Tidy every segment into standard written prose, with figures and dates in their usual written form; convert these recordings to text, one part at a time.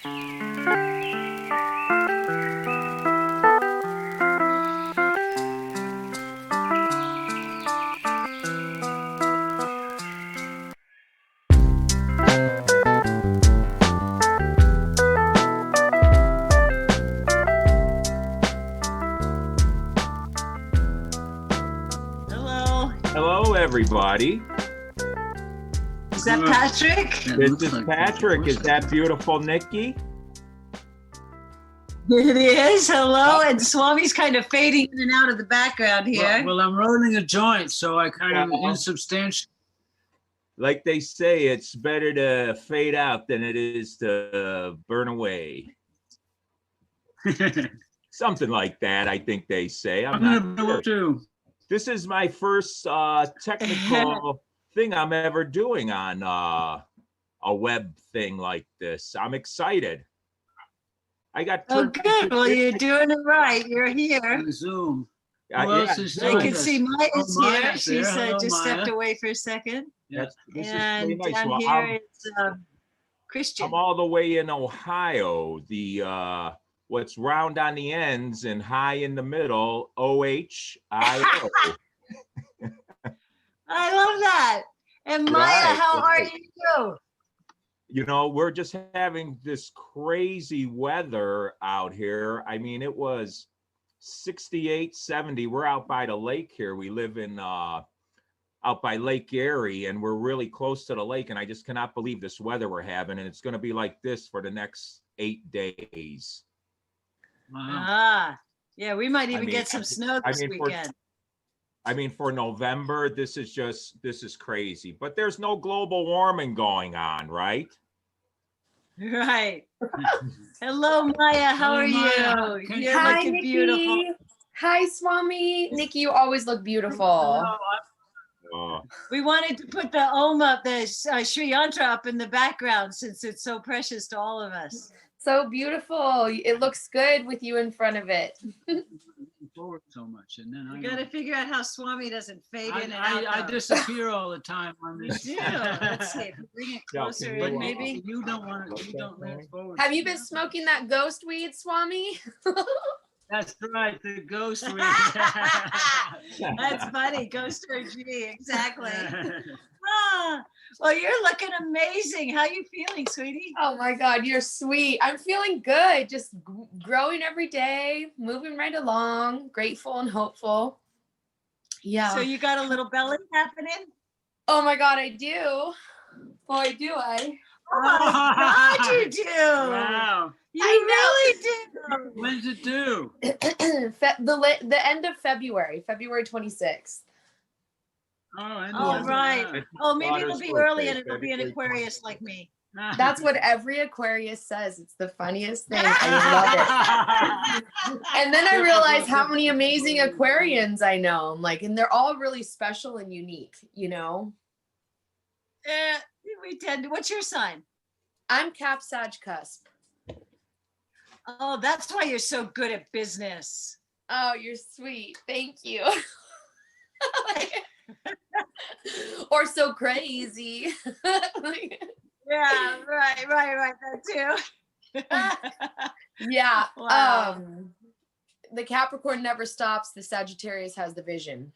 Hello, everybody. Is that Patrick? This is Patrick. Is that beautiful Nikki? It is. Hello. And Swami's kind of fading in and out of the background here. Well, I'm rolling a joint, so I kind of insubstantial. Like they say, it's better to fade out than it is to burn away. Something like that, I think they say. I'm not sure. Too. This is my first technical thing I'm ever doing on a web thing like this. I'm excited. I got. Oh, good. Well, you're doing it right. You're here. Zoom. I can see Maya's here. She's just stepped away for a second. Yeah. And nice. Down here is Christian. I'm all the way in Ohio. The what's round on the ends and high in the middle, OHIO. I love that. And Maya, how are you? You know, we're just having this crazy weather out here. I mean, it was 68, 70. We're out by the lake here. We live in out by Lake Erie, and we're really close to the lake. And I just cannot believe this weather we're having. And it's going to be like this for the next 8 days. Wow. Yeah, we might even get some snow this weekend. For November, this is crazy. But there's no global warming going on, right? Right. Hello, Maya. How are you? You're Hi, looking Nikki. beautiful. Hi, Swami. Nikki, you always look beautiful. We wanted to put the Om up, the Sri Yantra up in the background since it's so precious to all of us. So beautiful. It looks good with you in front of it. Forward so much, and then You got to figure out how Swami doesn't fade in and out. I disappear all the time on this. You do. Let's see. Bring it closer in, maybe. You don't want to. You don't lean forward. Have you been smoking that ghost weed, Swami? That's right, the ghost weed. That's funny. Ghost OG, exactly. Well, you're looking amazing. How you feeling, sweetie? Oh my God, you're sweet. I'm feeling good. Just growing every day, moving right along, grateful and hopeful. Yeah. So you got a little belly happening? Oh my God, I do. Boy, do I. Oh my God, you do. Wow. You really do. When's it due? The end of February, February 26th. Oh, right. Oh, maybe it'll be early and it'll be an Aquarius like me. That's what every Aquarius says. It's the funniest thing. I love it. And then I realized how many amazing Aquarians I know. And they're all really special and unique, you know? We tend to. What's your sign? I'm Cap Sag Cusp. Oh, that's why you're so good at business. Oh, you're sweet. Thank you. Or so crazy. Yeah, right. That too. Yeah. Wow. The Capricorn never stops. The Sagittarius has the vision.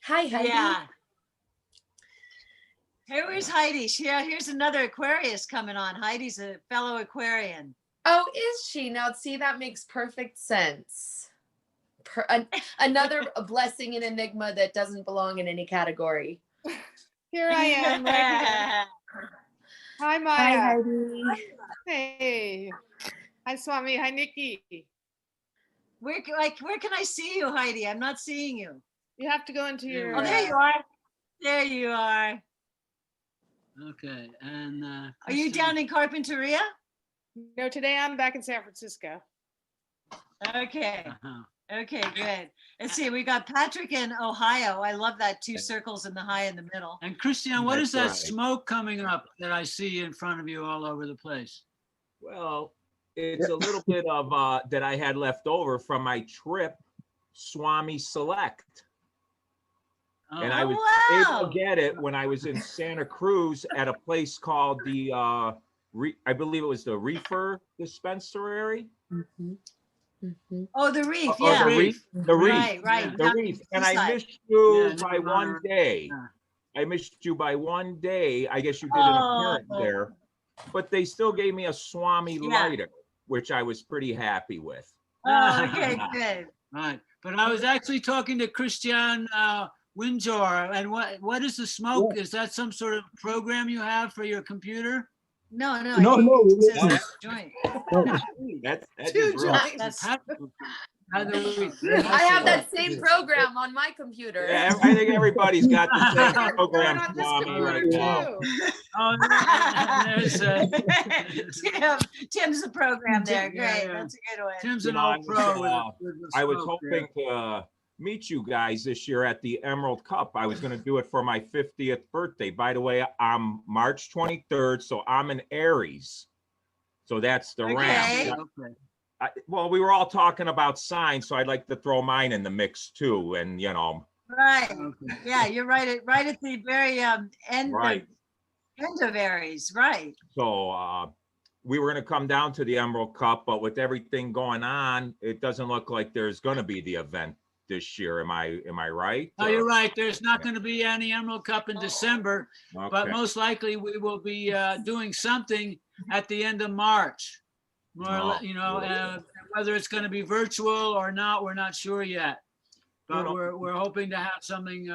Hi, Heidi. Yeah. Hey, where's Heidi? Here's another Aquarius coming on. Heidi's a fellow Aquarian. Oh, is she? Now, see, that makes perfect sense. Another blessing and enigma that doesn't belong in any category. Here I am. Right here. Hi, Maya. Hi, Heidi. Hey. Hi, Swami. Hi, Nikki. Where can I see you, Heidi? I'm not seeing you. You have to go into your. Oh, there you are. There you are. Okay, and are you down in Carpinteria? No, today I'm back in San Francisco. Okay. Okay, good. Let's see. We got Patrick in Ohio. I love that 2 circles in the high in the middle. And Christian, what is that smoke coming up that I see in front of you all over the place? Well, it's a little bit of that I had left over from my trip, Swami Select. And I was able to get it when I was in Santa Cruz at a place called the I believe it was the reefer dispensary. Mhm. Mhm. Oh, the reef, Or yeah. the reef. The reef. Right, right. The down reef. the And I seaside. missed you Yeah, by near one Monterey. day. Yeah. I missed you by one day. I guess you did an appearance Oh, there. But they still gave me a Swami Yeah. lighter, which I was pretty happy with. oh, okay, good. Right. But I was actually talking to Christian Windsor. And what is the smoke? Is that some sort of program you have for your computer? No, no, No, no, it it says isn't. that's a joint. No. That Two is real. joints. That's How do we- I have that same program on my computer. Yeah, I think everybody's got the same Got program, it on this Swami, computer right now. too. Oh, there's Tim's the program there. Yeah, Great. yeah. That's a good one. Tim's You an know, I old was, pro with I was smoke there. hoping to meet you guys this year at the Emerald Cup. I was going to do it for my 50th birthday. By the way, I'm March 23rd, so I'm an Aries. So that's the Okay. ram. Okay. Well, we were all talking about signs, so I'd like to throw mine in the mix too. And you know, Right. Okay. Yeah, you're right at the very end right. of Aries. Right. So we were going to come down to the Emerald Cup, but with everything going on, it doesn't look like there's going to be the event this year. Am I right? Oh, you're right. There's not going to be any Emerald Cup in December, but Okay. most likely we will be doing something at the end of March. Whether it's going to be virtual or not, we're not sure yet. But we're hoping to have something.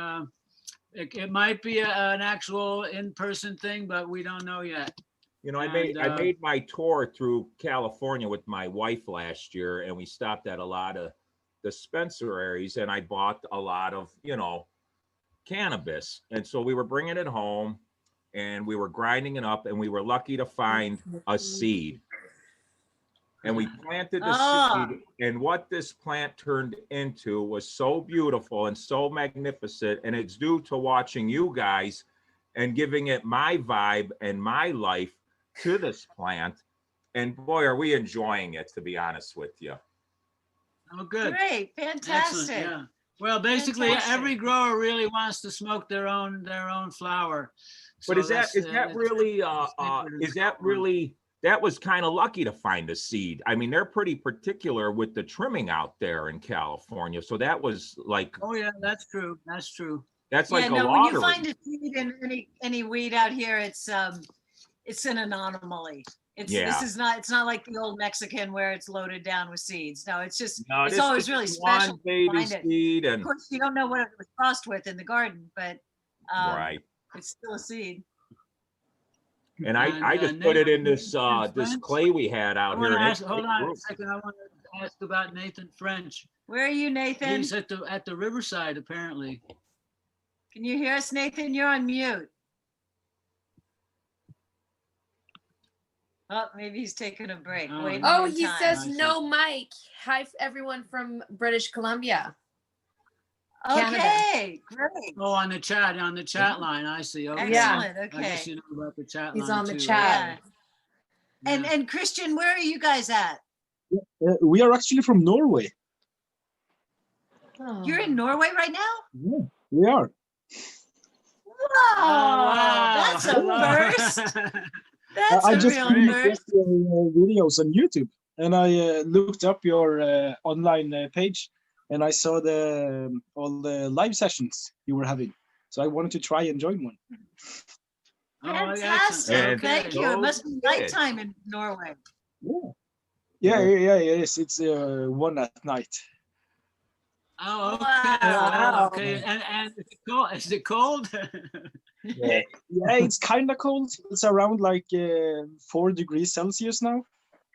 It might be an actual in-person thing, but we don't know yet. You know, I made my tour through California with my wife last year, and we stopped at a lot of dispensaries, and I bought a lot of, cannabis. And so we were bringing it home, and we were grinding it up, and we were lucky to find a seed. And we planted the seed, and what this plant turned into was so beautiful and so magnificent, and it's due to watching you guys and giving it my vibe and my life to this plant. And boy, are we enjoying it, to be honest with you. Oh, good. Great. Excellent. Fantastic. Yeah. Well, basically, Fantastic. every grower really wants to smoke their own flower. But is that really that was kind of lucky to find a seed. I mean, they're pretty particular with the trimming out there in California. So that was like, Oh yeah, that's true. That's true. that's like a when you lottery. find a seed in any weed out here, it's an anomaly. It's not like the old Mexican where it's loaded down with seeds. No, it's just No, it's this always is really one special. to baby find it. seed, Of and course, you don't know what it was crossed with in the garden, but right. it's still a seed. And I just put it in this this clay we had out here. and it's Hold on a grew. second. I want to ask about Nathan French. Where are you, Nathan? He's at the Riverside, apparently. Can you hear us, Nathan? You're on mute. Oh, maybe he's taking a break. Oh. Waiting Oh, his he time. says I see. no mic. Hi, everyone from British Columbia. Okay, great. Oh, on the chat line. I see. Okay. Excellent. I guess Okay. you know about the chat He's line on the too. chat. Yeah. Yeah. And Christian, where are you guys at? We are actually from Norway. Oh. You're in Norway right now? Yeah, we are. Whoa, Oh, wow. that's a first. That's I a just real came first. across your videos on YouTube, and I looked up your online page, and I saw all the live sessions you were having. So I wanted to try and join one. Oh, excellent. Fantastic. And Thank you. It must be so nighttime in Norway. Yeah, it is. It's 1 at night. Oh, okay. Wow. Okay. And is it cold? Is it cold? Yeah, it's kind of cold. It's around like 4 degrees Celsius now.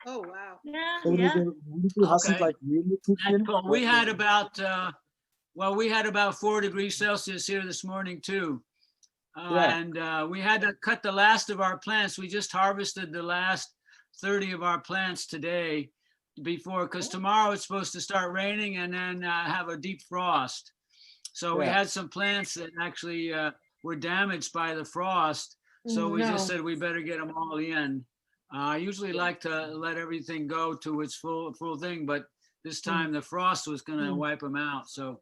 Oh, wow. Yeah, So yeah. the winter hasn't Okay. like really kicked in. That's cold. We had about 4 degrees Celsius here this morning too. Yeah. And we had to cut the last of our plants. We just harvested the last 30 of our plants today because tomorrow it's supposed to start raining and then have a deep frost. So we Yeah. had some plants that actually were damaged by the frost. So we just said we better get them all in. I usually like to let everything go to its full thing, but this time the frost was going to wipe them out. So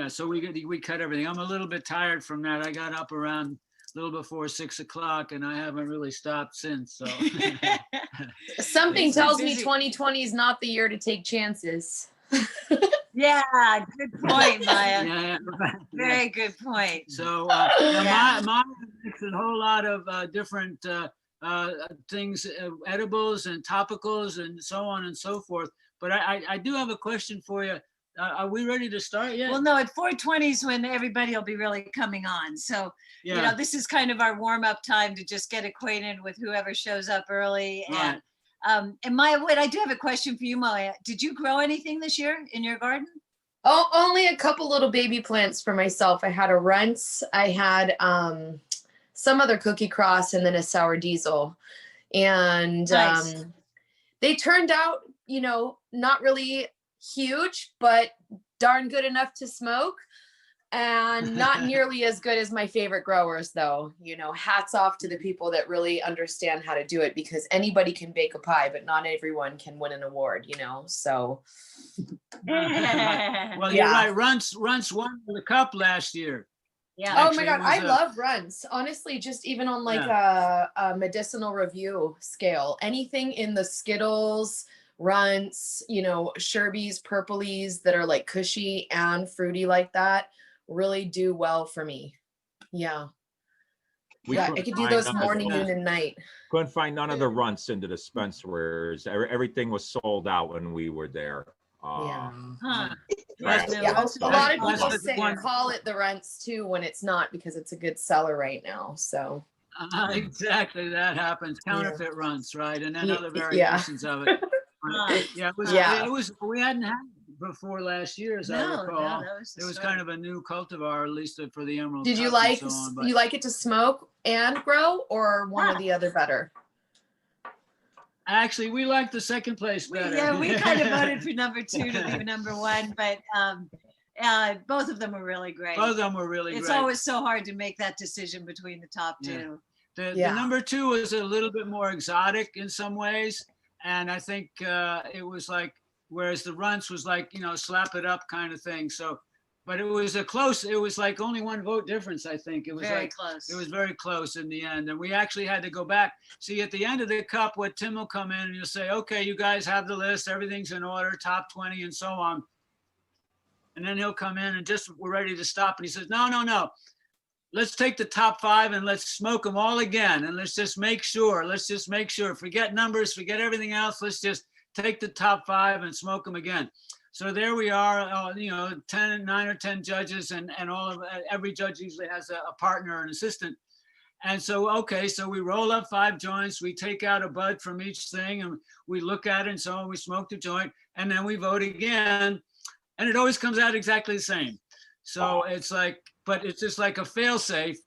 so we cut everything. I'm a little bit tired from that. I got up around little before 6 o'clock, and I haven't really stopped since. So Something It's so tells me busy. 2020 is not the year to take chances. Yeah, good point, Maya. yeah. Very good point. So Yeah. my makes a whole lot of different things, edibles and topicals and so on and so forth. But I do have a question for you. Are we ready to start yet? Well, no, at 4:20 is when everybody will be really coming on. So, yeah. you know, this is kind of our warm up time to just get acquainted with whoever shows up early. Right. And Maya, wait, I do have a question for you, Maya. Did you grow anything this year in your garden? Oh, only a couple little baby plants for myself. I had a runts, I had some other cookie cross, and then a sour diesel. And Nice. they turned out, you know, not really huge, but darn good enough to smoke. And not nearly as good as my favorite growers, though. You know, hats off to the people that really understand how to do it, because anybody can bake a pie, but not everyone can win an award, you know? So. Well, Yeah. you're right. Runts won the cup last year. Yeah. Oh Actually, my it God, was I love runs. Honestly, just even on like a medicinal review scale, anything in the Skittles, runts, you know, Sherbies, purplies that are like cushy and fruity like that really do well for me. Yeah. We Yeah, I couldn't could do find those none of morning, those. noon, and night. Couldn't find none of the runts in the dispensaries. Everything was sold out when we were there. Yeah. Huh. Right. Yeah, Yeah, that's a lot of That's people the say one- call it the runts too when it's not, because it's a good seller right now. So Exactly, that happens. Counterfeit runts, right? And then Ye- other yeah. variations of it. Yeah, Yeah. it was. We hadn't had it before last year, as I No, recall. that was the It was start. kind of a new cultivar, at least for the Emerald. did you Cup and like so on, but you like it to smoke and grow, or one or the other better? actually, we like the second place better. Yeah, we kind of voted for number 2 to be number 1, but both of them were really great. Both of them were really It's great. always so hard to make that decision between the top Yeah. 2. The Yeah. number 2 was a little bit more exotic in some ways. And I think it was like, whereas the runts was like, you know, slap it up kind of thing. So, but it was like only 1 vote difference, I think. It was Very like, close. it was very close in the end. And we actually had to go back. See, at the end of the cup, what Tim will come in and you'll say, okay, you guys have the list, everything's in order, top 20 and so on. And then he'll come in and just, we're ready to stop. And he says, no. Let's take the top 5 and let's smoke them all again. And let's just make sure, forget numbers, forget everything else. Let's just take the top 5 and smoke them again. So there we are, you know, 9 or 10 judges, and every judge usually has a partner or an assistant. And so, okay, so we roll up 5 joints, we take out a bud from each thing and we look at it and so on, we smoke the joint and then we vote again. And it always comes out exactly the same. So it's like, but it's just like a fail safe.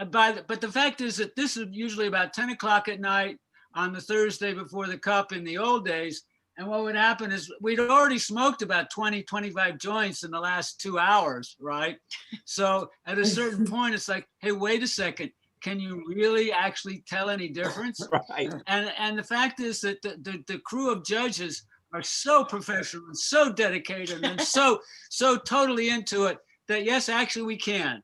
But the fact is that this is usually about 10 o'clock at night on the Thursday before the cup in the old days. And what would happen is we'd already smoked about 20, 25 joints in the last 2 hours, right? So at a certain point, it's like, hey, wait a second. Can you really actually tell any difference? Right. And the fact is that the crew of judges are so professional and so dedicated and so totally into it that yes, actually we can.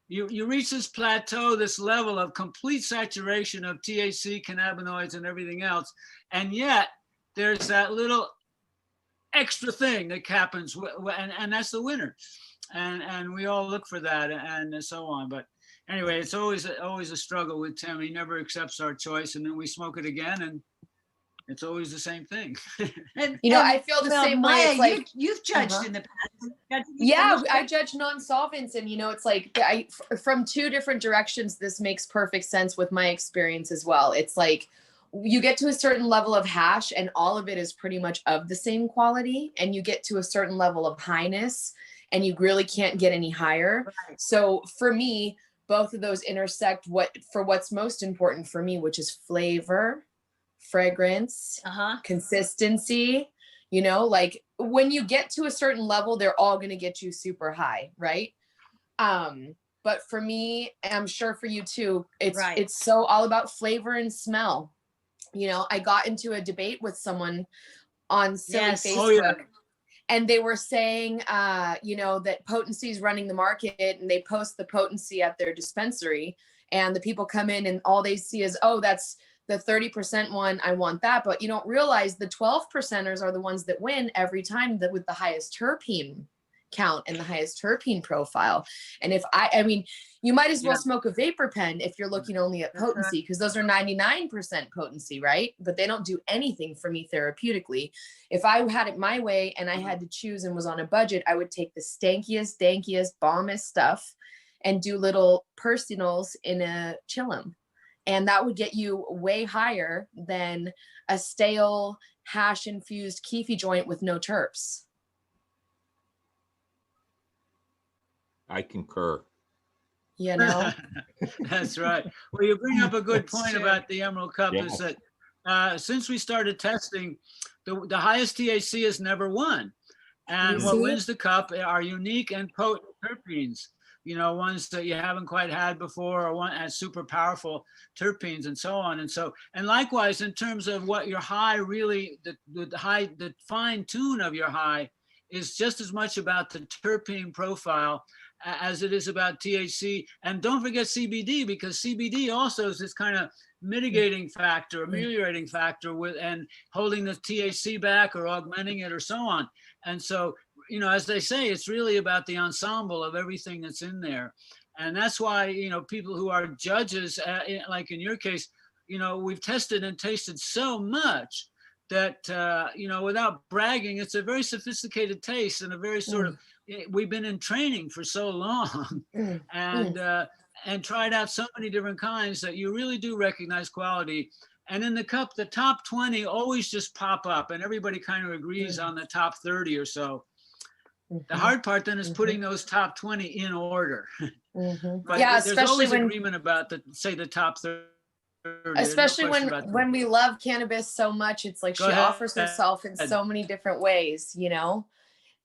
You reach this plateau, this level of complete saturation of THC, cannabinoids, and everything else, and yet there's that little extra thing that happens, and that's the winner. And we all look for that, and so on. But anyway, it's always a struggle with Tim. He never accepts our choice, and then we smoke it again, and it's always the same thing. You know, I feel the same way. Maya, It's like, you've judged in the past. yeah, I judge non-solvents, and you know, it's like from 2 different directions. This makes perfect sense with my experience as well. It's like you get to a certain level of hash, and all of it is pretty much of the same quality, and you get to a certain level of highness, and you really can't get any higher. Right. So for me, both of those intersect what's most important for me, which is flavor, fragrance, consistency. You know, like when you get to a certain level, they're all going to get you super high, right? But for me, I'm sure for you too, it's so all about flavor and smell. You know, I got into a debate with someone on silly Facebook. Oh, yeah. And they were saying, you know, that potency is running the market, and they post the potency at their dispensary. And the people come in and all they see is, oh, that's the 30% one, I want that. But you don't realize the 12%ers are the ones that win every time, that with the highest terpene count and the highest terpene profile. And if I mean, you might as well smoke a vapor pen if you're looking only at potency, because those are 99% potency, right? But they don't do anything for me therapeutically. If I had it my way and I had to choose and was on a budget, I would take the stankiest, dankiest, bombest stuff and do little personals in a chillum. And that would get you way higher than a stale hash infused keefy joint with no terps. I concur. You know? That's right. Well, you bring up a good point about the Emerald Cup, Yeah. is that since we started testing, the highest THC has never won. And You what see? wins the cup are unique and potent terpenes, you know, ones that you haven't quite had before, or one as super powerful terpenes and so on. And likewise, in terms of what your high really, the fine tune of your high is just as much about the terpene profile as it is about THC. And don't forget CBD, because CBD also is this kind of mitigating factor, ameliorating factor with, and holding the THC back or augmenting it or so on. And so, you know, as they say, it's really about the ensemble of everything that's in there. And that's why, you know, people who are judges, like in your case, you know, we've tested and tasted so much that, you know, without bragging, it's a very sophisticated taste and a very sort of, we've been in training for so long and tried out so many different kinds that you really do recognize quality. And in the cup, the top 20 always just pop up, and everybody kind of agrees on the top 30 or so. The hard part then is putting those top 20 in order. But Yeah, there's especially always when, agreement about the top 30. especially There's no question about when we love cannabis so much, it's like Go she ahead. offers herself in so many different ways, you know?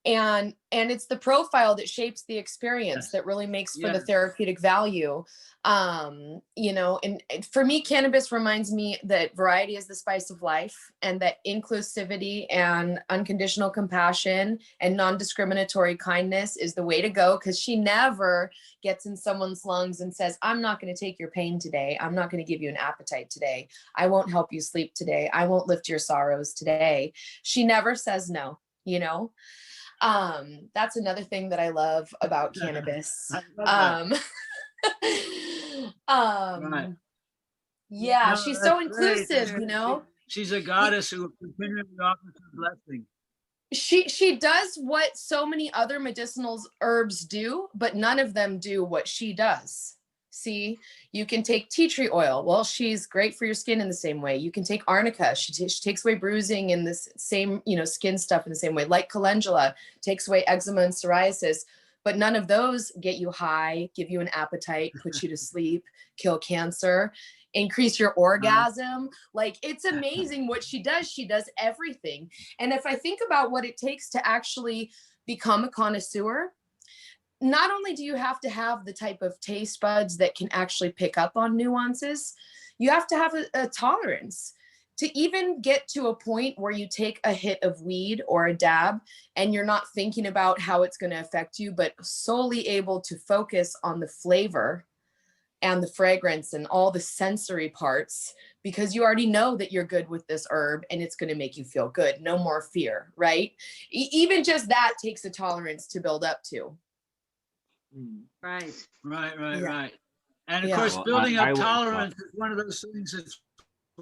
And it's the profile that shapes the experience that really makes for the therapeutic value. You know, and for me, cannabis reminds me that variety is the spice of life, and that inclusivity and unconditional compassion and non-discriminatory kindness is the way to go, because she never gets in someone's lungs and says, I'm not going to take your pain today. I'm not going to give you an appetite today. I won't help you sleep today. I won't lift your sorrows today. She never says no, you know? That's another thing that I love about cannabis. Right. Yeah, No, she's so that's inclusive, great. you know? She's a goddess who continually offers her blessing. She does what so many other medicinal herbs do, but none of them do what she does. See, you can take tea tree oil. Well, she's great for your skin in the same way. You can take arnica. She takes away bruising and this same, you know, skin stuff in the same way. Like calendula takes away eczema and psoriasis, but none of those get you high, give you an appetite, put you to sleep, kill cancer, increase your orgasm. Like, it's amazing what she does. She does everything. And if I think about what it takes to actually become a connoisseur, not only do you have to have the type of taste buds that can actually pick up on nuances, you have to have a tolerance to even get to a point where you take a hit of weed or a dab and you're not thinking about how it's going to affect you, but solely able to focus on the flavor and the fragrance and all the sensory parts, because you already know that you're good with this herb and it's going to make you feel good. No more fear, right? Even just that takes a tolerance to build up to. Right. Right. And of Yeah. course, Well, building I up would- tolerance is one of those things that's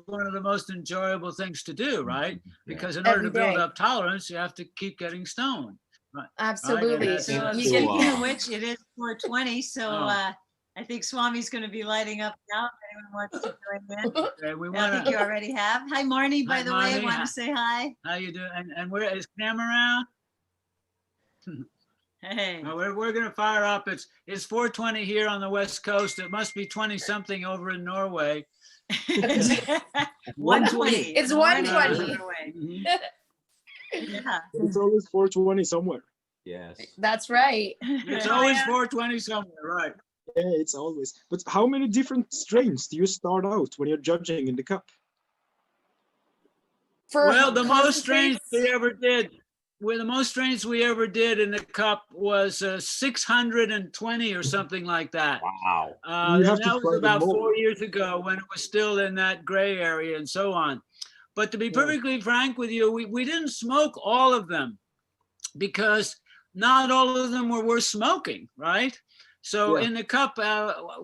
one of the most enjoyable things to do, right? Because in order Every to build day. up tolerance, you have to keep getting stoned. Right. Absolutely. Right, So and that's- speaking to, of which, it is 4:20, so Oh. I think Swami's going to be lighting up now. If anyone wants to join in. Okay, we I think you want to. already have. Hi, Marnie, by Hi, the way, Marnie. want to say hi. How you doing? And where is Cam around? Hey. No, we're gonna fire up. It's 4:20 here on the West Coast. It must be 20 something over in Norway. 1:20. It's in the morning 1:20. on the way. Mhm. Yeah. It's always 420 somewhere. Yes. That's right. It's always 4:20 somewhere, right? Yeah, it's always. But how many different strains do you start out when you're judging in the cup? For Well, the most concentrates- strange we ever did where the most strains we ever did in the cup was 620 or something like that. Wow. You have And to that was try them about all. 4 years ago when it was still in that gray area and so on. But to be perfectly frank with you, we didn't smoke all of them because not all of them were worth smoking, right? So in the cup,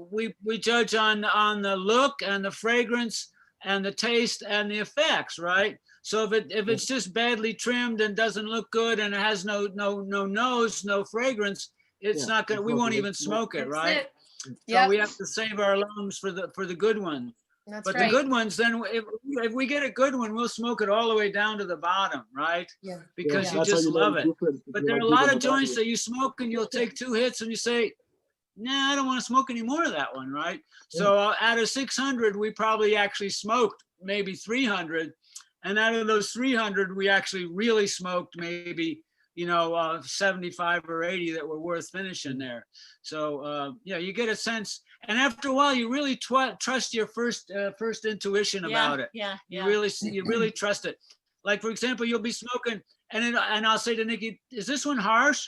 we judge on the look and the fragrance and the taste and the effects, right? So if it's just badly trimmed and doesn't look good and it has no nose, no fragrance, it's not gonna. We won't even smoke it, right? So we have to save our lungs for the good ones. That's But right. the good ones, then if we get a good one, we'll smoke it all the way down to the bottom, right? Yeah. Because you That's how just know love the it. difference But between there are a good lot and of bad joints one. that you smoke and you'll take 2 hits and you say, nah, I don't want to smoke any more of that one, right? So out of 600, we probably actually smoked maybe 300. And out of those 300, we actually really smoked maybe, 75 or 80 that were worth finishing there. So you get a sense. And after a while, you really trust your first intuition about it. You really trust it. Like, for example, you'll be smoking and I'll say to Nikki, is this one harsh?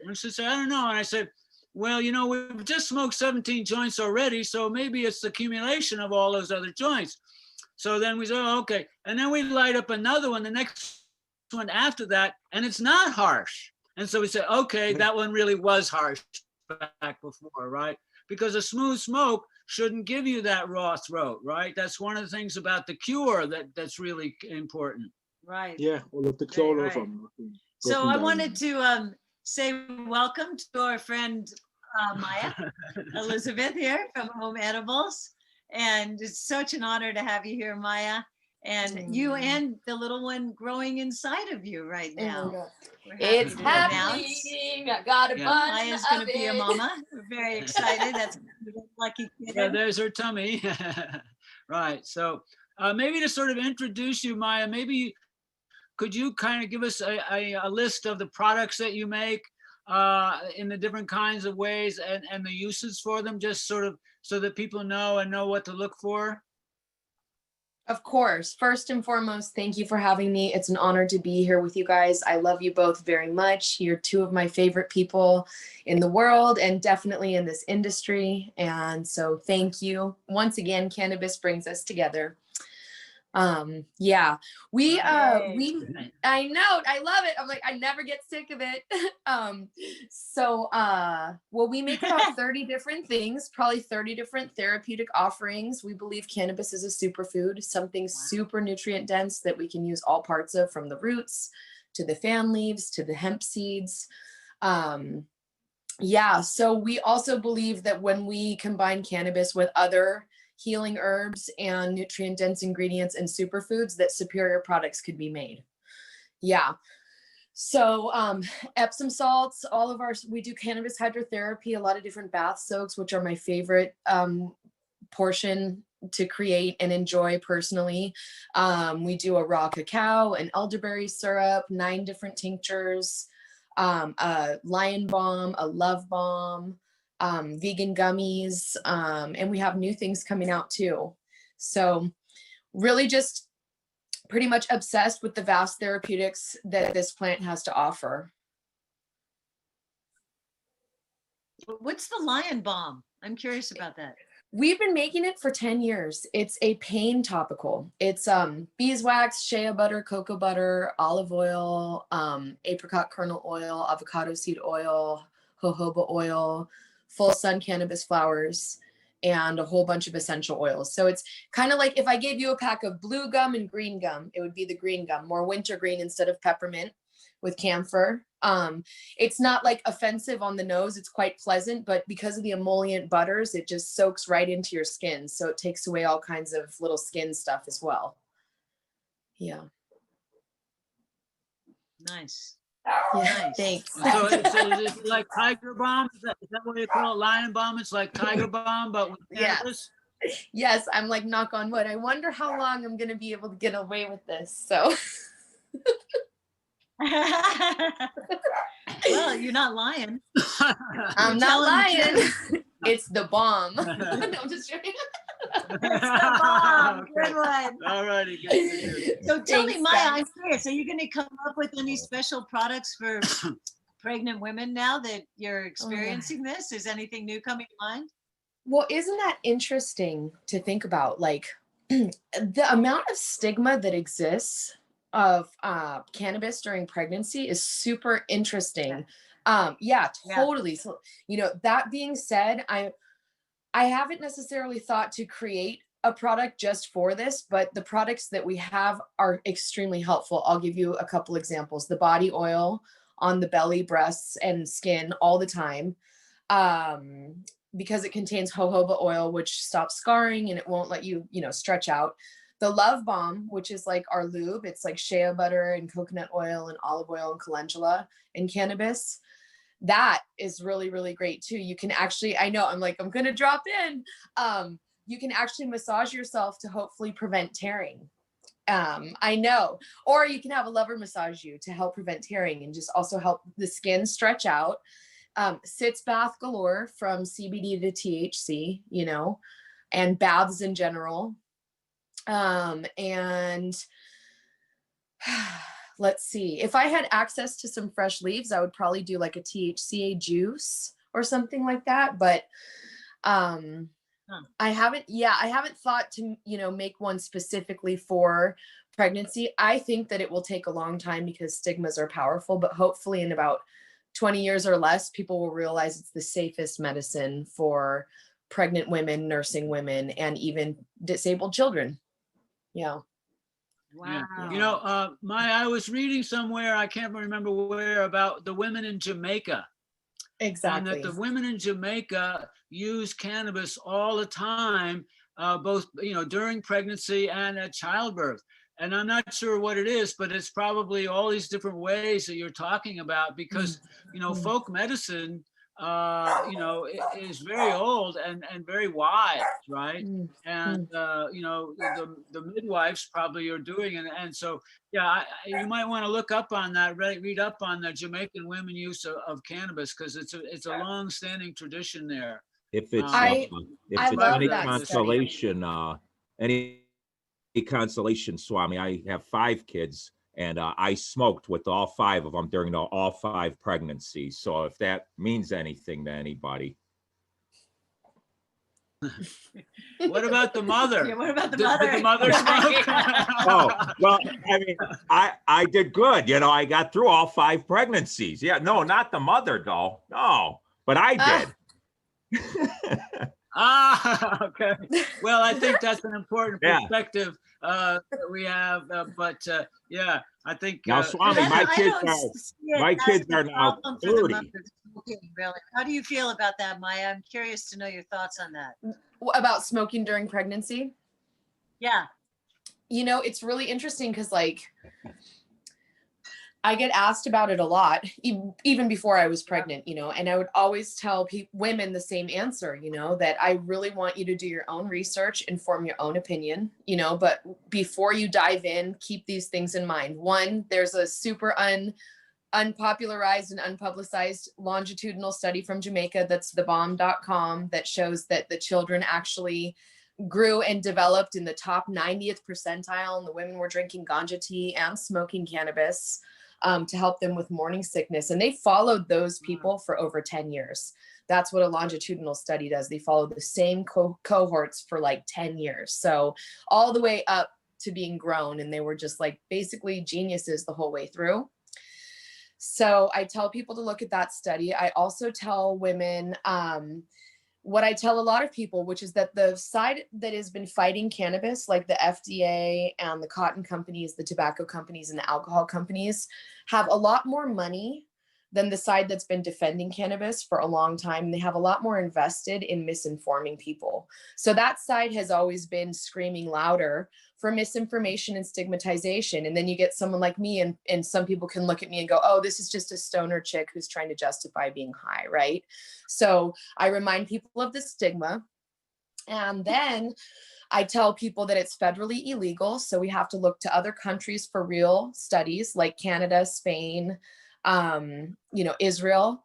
And she'll say, I don't know. And I said, well, we've just smoked 17 joints already, so maybe it's the accumulation of all those other joints. So then we say, oh, okay. And then we light up another one, the next one after that, and it's not harsh. And so we say, okay, that one really was harsh back before, right? Because a smooth smoke shouldn't give you that raw throat, right? That's one of the things about the cure that's really important. Right. Yeah, all of the chloroform. So I wanted to say welcome to our friend Maya Elizabeth here from Home Edibles. And it's such an honor to have you here, Maya. And you and the little one growing inside of you right now. It's happening. I got a bunch. Maya's going to be a mama. We're very excited. That's a lucky kid. Yeah, there's her tummy. Right. So maybe to sort of introduce you, Maya, maybe could you kind of give us a list of the products that you make in the different kinds of ways and the uses for them, just sort of so that people know what to look for? Of course. First and foremost, thank you for having me. It's an honor to be here with you guys. I love you both very much. You're 2 of my favorite people in the world and definitely in this industry. And so thank you. Once again, cannabis brings us together. I know, I love it. I'm like, I never get sick of it. We make about 30 different things, probably 30 different therapeutic offerings. We believe cannabis is a superfood, something super nutrient dense that we can use all parts of, from the roots to the fan leaves to the hemp seeds. So we also believe that when we combine cannabis with other healing herbs and nutrient dense ingredients and superfoods, that superior products could be made. So Epsom salts, we do cannabis hydrotherapy, a lot of different bath soaks, which are my favorite portion to create and enjoy personally. We do a raw cacao, an elderberry syrup, 9 different tinctures, a lion balm, a love balm, vegan gummies, and we have new things coming out too. So really just pretty much obsessed with the vast therapeutics that this plant has to offer. What's the lion balm? I'm curious about that. We've been making it for 10 years. It's a pain topical. It's beeswax, shea butter, cocoa butter, olive oil, apricot kernel oil, avocado seed oil, jojoba oil, full sun cannabis flowers, and a whole bunch of essential oils. So it's kind of like if I gave you a pack of blue gum and green gum, it would be the green gum, more wintergreen instead of peppermint with camphor. It's not like offensive on the nose. It's quite pleasant, but because of the emollient butters, it just soaks right into your skin. So it takes away all kinds of little skin stuff as well. Yeah. Nice. Yeah, thanks. So it's like tiger balm? Is that what you call it? Lion balm? It's like tiger balm, but with cannabis? Yes, I'm like, knock on wood. I wonder how long I'm going to be able to get away with this. So. Well, you're not lying. I'm not lying. It's the bomb. No, I'm just joking. It's the bomb. Good one. All righty. Good. So tell me, Maya, I'm curious. so you're going to come up with any special products for pregnant women now that you're experiencing this? Is anything new coming to mind? Well, isn't that interesting to think about? Like the amount of stigma that exists of cannabis during pregnancy is super interesting. Yeah, totally. So, you know, that being said, I haven't necessarily thought to create a product just for this, but the products that we have are extremely helpful. I'll give you a couple examples. The body oil on the belly, breasts, and skin all the time. Because it contains jojoba oil, which stops scarring and it won't let you, you know, stretch out. The Love Bomb, which is like our lube, it's like shea butter and coconut oil and olive oil and calendula and cannabis. That is really, really great too. You can actually, I know, I'm going to drop in. You can actually massage yourself to hopefully prevent tearing. I know, or you can have a lover massage you to help prevent tearing and just also help the skin stretch out. Sitz bath galore from CBD to THC, you know, and baths in general. And let's see, if I had access to some fresh leaves, I would probably do like a THCA juice or something like that. But I haven't thought to, you know, make one specifically for pregnancy. I think that it will take a long time because stigmas are powerful, but hopefully in about 20 years or less, people will realize it's the safest medicine for pregnant women, nursing women, and even disabled children. Yeah. Wow. Yeah. You know, I was reading somewhere, I can't remember where, about the women in Jamaica. Exactly. And that the women in Jamaica use cannabis all the time, both, you know, during pregnancy and at childbirth. And I'm not sure what it is, but it's probably all these different ways that you're talking about because, you know, folk medicine, you know, is very old and very wise, right? And, you know, the midwives probably are doing it. And so, yeah, you might want to look up on that, read up on the Jamaican women use of cannabis because it's a long-standing tradition there. If it's I love any that consolation, any consolation, Swami, I have 5 kids and I smoked with all 5 of them during all 5 pregnancies. So if that means anything to anybody. What about the mother? Yeah, what about the mother? Did the mother smoke? Oh, well, I mean, I did good. You know, I got through all 5 pregnancies. Yeah, no, not the mother though. No, but I did. Okay. Well, I think that's an important perspective that we have. Yeah, I think now, Swami, my kids are now 30. Really. How do you feel about that, Maya? I'm curious to know your thoughts on that. About smoking during pregnancy? Yeah. You know, it's really interesting because like I get asked about it a lot, even before I was pregnant, you know, and I would always tell women the same answer, you know, that I really want you to do your own research and form your own opinion, you know, but before you dive in, keep these things in mind. One, there's a super unpopularized and unpublicized longitudinal study from Jamaica, that's thebomb.com, that shows that the children actually grew and developed in the top 90th percentile, and the women were drinking ganja tea and smoking cannabis to help them with morning sickness. And they followed those people for over 10 years. That's what a longitudinal study does. They follow the same cohorts for like 10 years. So all the way up to being grown. And they were just like basically geniuses the whole way through. So I tell people to look at that study. I also tell women what I tell a lot of people, which is that the side that has been fighting cannabis, like the FDA and the cotton companies, the tobacco companies, and the alcohol companies, have a lot more money than the side that's been defending cannabis for a long time. They have a lot more invested in misinforming people. So that side has always been screaming louder for misinformation and stigmatization. And then you get someone like me, and some people can look at me and go, oh, this is just a stoner chick who's trying to justify being high, right? So I remind people of the stigma. And then I tell people that it's federally illegal. So we have to look to other countries for real studies like Canada, Spain, you know, Israel.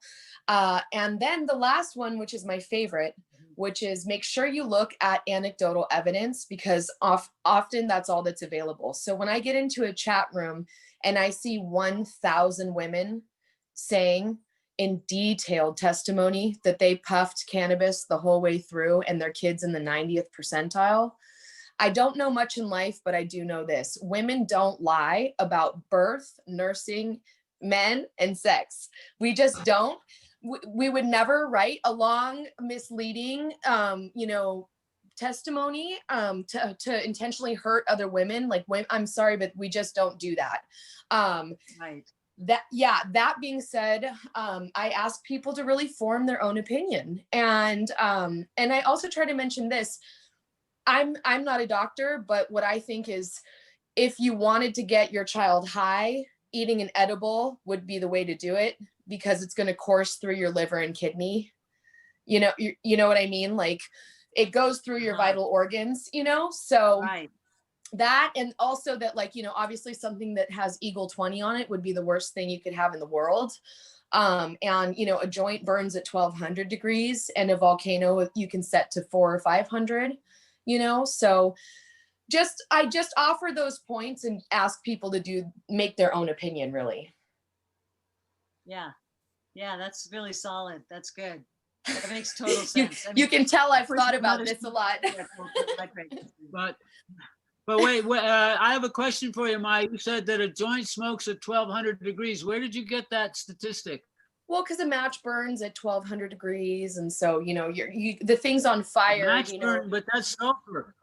And then the last one, which is my favorite, which is make sure you look at anecdotal evidence, because often that's all that's available. So when I get into a chat room and I see 1,000 women saying in detailed testimony that they puffed cannabis the whole way through and their kids in the 90th percentile, I don't know much in life, but I do know this: women don't lie about birth, nursing, men, and sex. We just don't. We would never write a long, misleading, testimony to intentionally hurt other women. Like, I'm sorry, but we just don't do that. Right. That being said, I ask people to really form their own opinion. And I also try to mention this. I'm not a doctor, but what I think is, if you wanted to get your child high, eating an edible would be the way to do it, because it's going to course through your liver and kidney. You know what I mean? Like, it goes through your vital organs, so Right. that, and also that, like, obviously something that has Eagle 20 on it would be the worst thing you could have in the world. And a joint burns at 1200 degrees, and a volcano you can set to 400 or 500, so I just offer those points and ask people to make their own opinion, really. Yeah. That's really solid. That's good. That makes total you, sense. you can tell I've thought about this a lot. But wait, I have a question for you, Maya. You said that a joint smokes at 1200 degrees. Where did you get that statistic? Well, because a match burns at 1200 degrees, and so the thing's on fire. Match burn, but that's sulfur.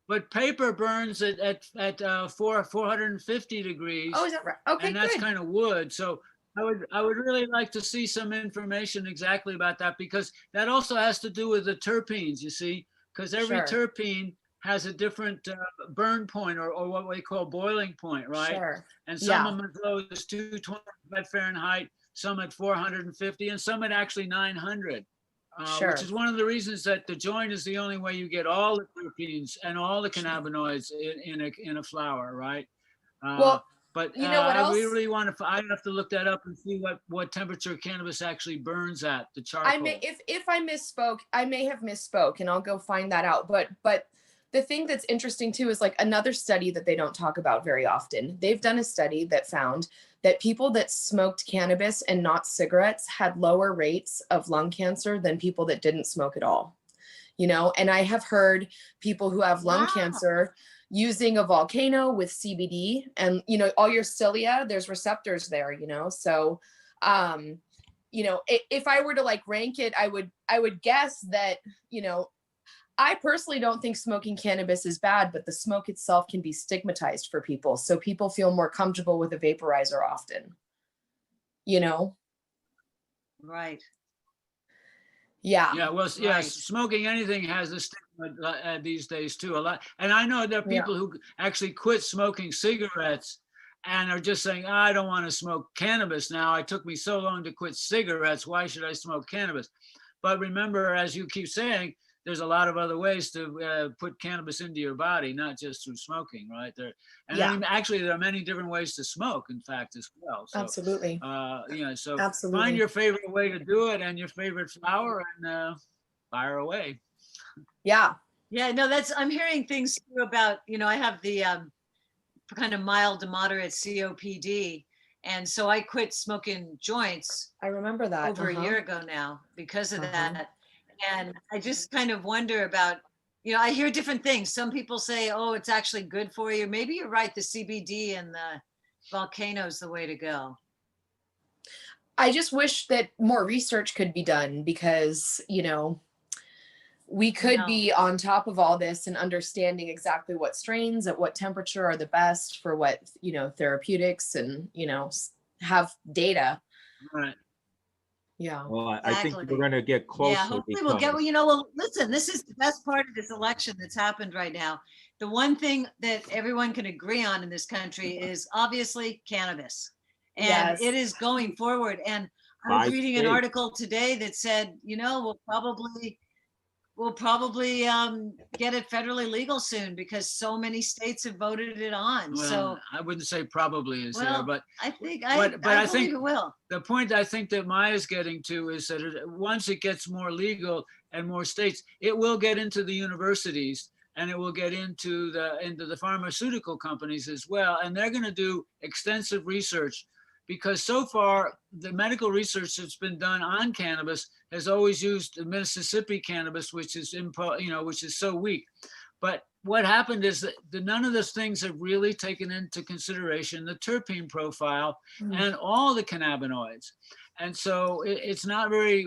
But paper burns at 450 degrees. Oh, is that right? Okay, and that's good. kind of wood. So I would really like to see some information exactly about that, because that also has to do with the terpenes, you see, because every Sure. terpene has a different burn point, or what we call boiling point, right? Sure. And some of them as low as 225 Fahrenheit, some at 450, and some at actually 900. Sure. Which is one of the reasons that the joint is the only way you get all the terpenes and all the cannabinoids in a flower, right? Well, but you know what else? I really want to. I have to look that up and see what temperature cannabis actually burns at, the charcoal. If I misspoke, I may have misspoke, and I'll go find that out. But the thing that's interesting too is, like, another study that they don't talk about very often. They've done a study that found that people that smoked cannabis and not cigarettes had lower rates of lung cancer than people that didn't smoke at all. And I have heard people who have lung cancer using a volcano with CBD, and all your cilia, there's receptors there, so if I were to like rank it, I would guess that, I personally don't think smoking cannabis is bad, but the smoke itself can be stigmatized for people, so people feel more comfortable with a vaporizer often. Right. Yeah, well, yeah, Right. smoking anything has a stigma these days too, a lot. And I know there are people who actually quit smoking cigarettes and are just saying, I don't want to smoke cannabis now. It took me so long to quit cigarettes. Why should I smoke cannabis? But remember, as you keep saying, there's a lot of other ways to put cannabis into your body, not just through smoking, right? Actually, there are many different ways to smoke, in fact, as well. So, absolutely. So Absolutely. find your favorite way to do it and your favorite flower, and fire away. Yeah. Yeah, no, I'm hearing things too about, I have the kind of mild to moderate COPD. And so I quit smoking joints. I remember that. Over a year ago now because of that. And I just kind of wonder about, I hear different things. Some people say, oh, it's actually good for you. Maybe you're right. The CBD and the volcano is the way to go. I just wish that more research could be done, because, we could be on top of all this and understanding exactly what strains at what temperature are the best for what, therapeutics, and, have data. Right. Yeah. Well, I think we're going to get closer. Yeah, hopefully we'll get, well, listen, this is the best part of this election that's happened right now. The one thing that everyone can agree on in this country is obviously cannabis. And it is going forward. And I was reading an article today that said, we'll probably we'll probably get it federally legal soon because so many states have voted it on. Well, So, I wouldn't say probably is there, well, but I think but I I think believe it will. the point I think that Maya's getting to is that once it gets more legal and more states, it will get into the universities and it will get into the pharmaceutical companies as well. And they're going to do extensive research because so far the medical research that's been done on cannabis has always used the Mississippi cannabis, which is which is so weak. But what happened is that none of those things have really taken into consideration the terpene profile and all the cannabinoids. And so it's not very,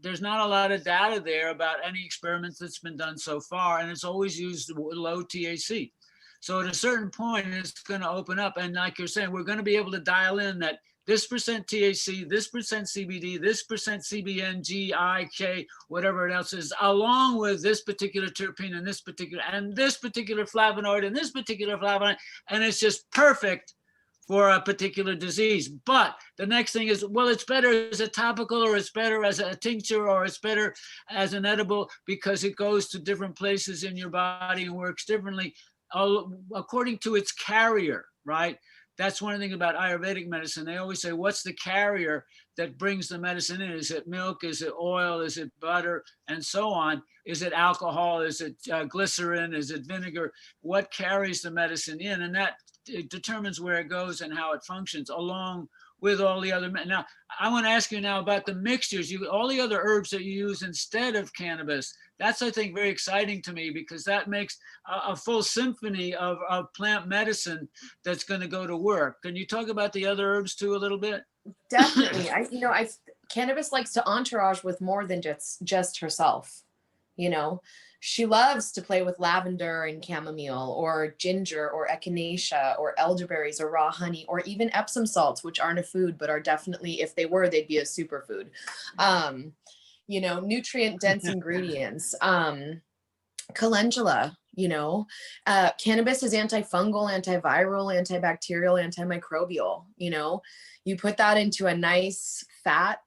there's not a lot of data there about any experiments that's been done so far. And it's always used low THC. So at a certain point, it's going to open up. And like you're saying, we're going to be able to dial in that this percent THC, this percent CBD, this percent CBN, G, I, K, whatever else is, along with this particular terpene and this particular flavonoid and this particular flavonoid. And it's just perfect for a particular disease. But the next thing is, well, it's better as a topical, or it's better as a tincture, or it's better as an edible because it goes to different places in your body and works differently according to its carrier, right? That's one thing about Ayurvedic medicine. They always say, what's the carrier that brings the medicine in? Is it milk? Is it oil? Is it butter? And so on. Is it alcohol? Is it glycerin? Is it vinegar? What carries the medicine in? And that it determines where it goes and how it functions along with all the other. Now, I want to ask you now about the mixtures, all the other herbs that you use instead of cannabis. That's, I think, very exciting to me because that makes a full symphony of plant medicine that's going to go to work. Can you talk about the other herbs too a little bit? Definitely. Cannabis likes to entourage with more than just herself. She loves to play with lavender and chamomile or ginger or echinacea or elderberries or raw honey or even Epsom salts, which aren't a food, but are definitely, if they were, they'd be a superfood. Nutrient dense ingredients, calendula, cannabis is antifungal, antiviral, antibacterial, antimicrobial. You put that into a nice fat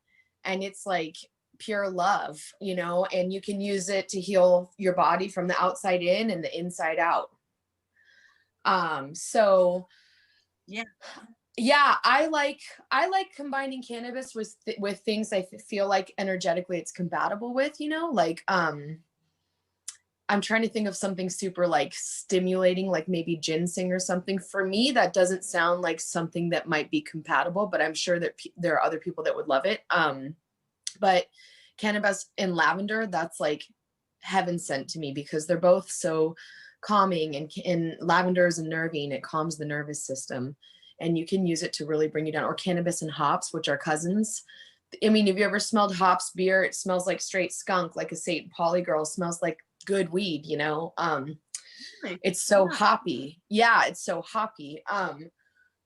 and it's like pure love, and you can use it to heal your body from the outside in and the inside out. So yeah, I like combining cannabis with things I feel like energetically it's compatible with, I'm trying to think of something super like stimulating, like maybe ginseng or something. For me, that doesn't sound like something that might be compatible, but I'm sure that there are other people that would love it. But cannabis and lavender, that's like heaven sent to me because they're both so calming, and lavender is unnerving. It calms the nervous system and you can use it to really bring you down. Or cannabis and hops, which are cousins. I mean, have you ever smelled hops beer? It smells like straight skunk, like a St. Pauli girl. Smells like good weed, It's so hoppy. Yeah, it's so hoppy.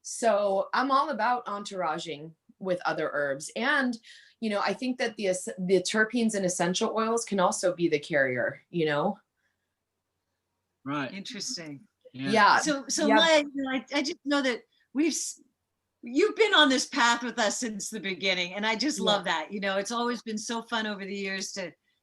So I'm all about entouraging with other herbs. And I think that the terpenes and essential oils can also be the carrier, Right. Interesting. Yeah. So Maya, I just know that you've been on this path with us since the beginning, and I just love that. It's always been so fun over the years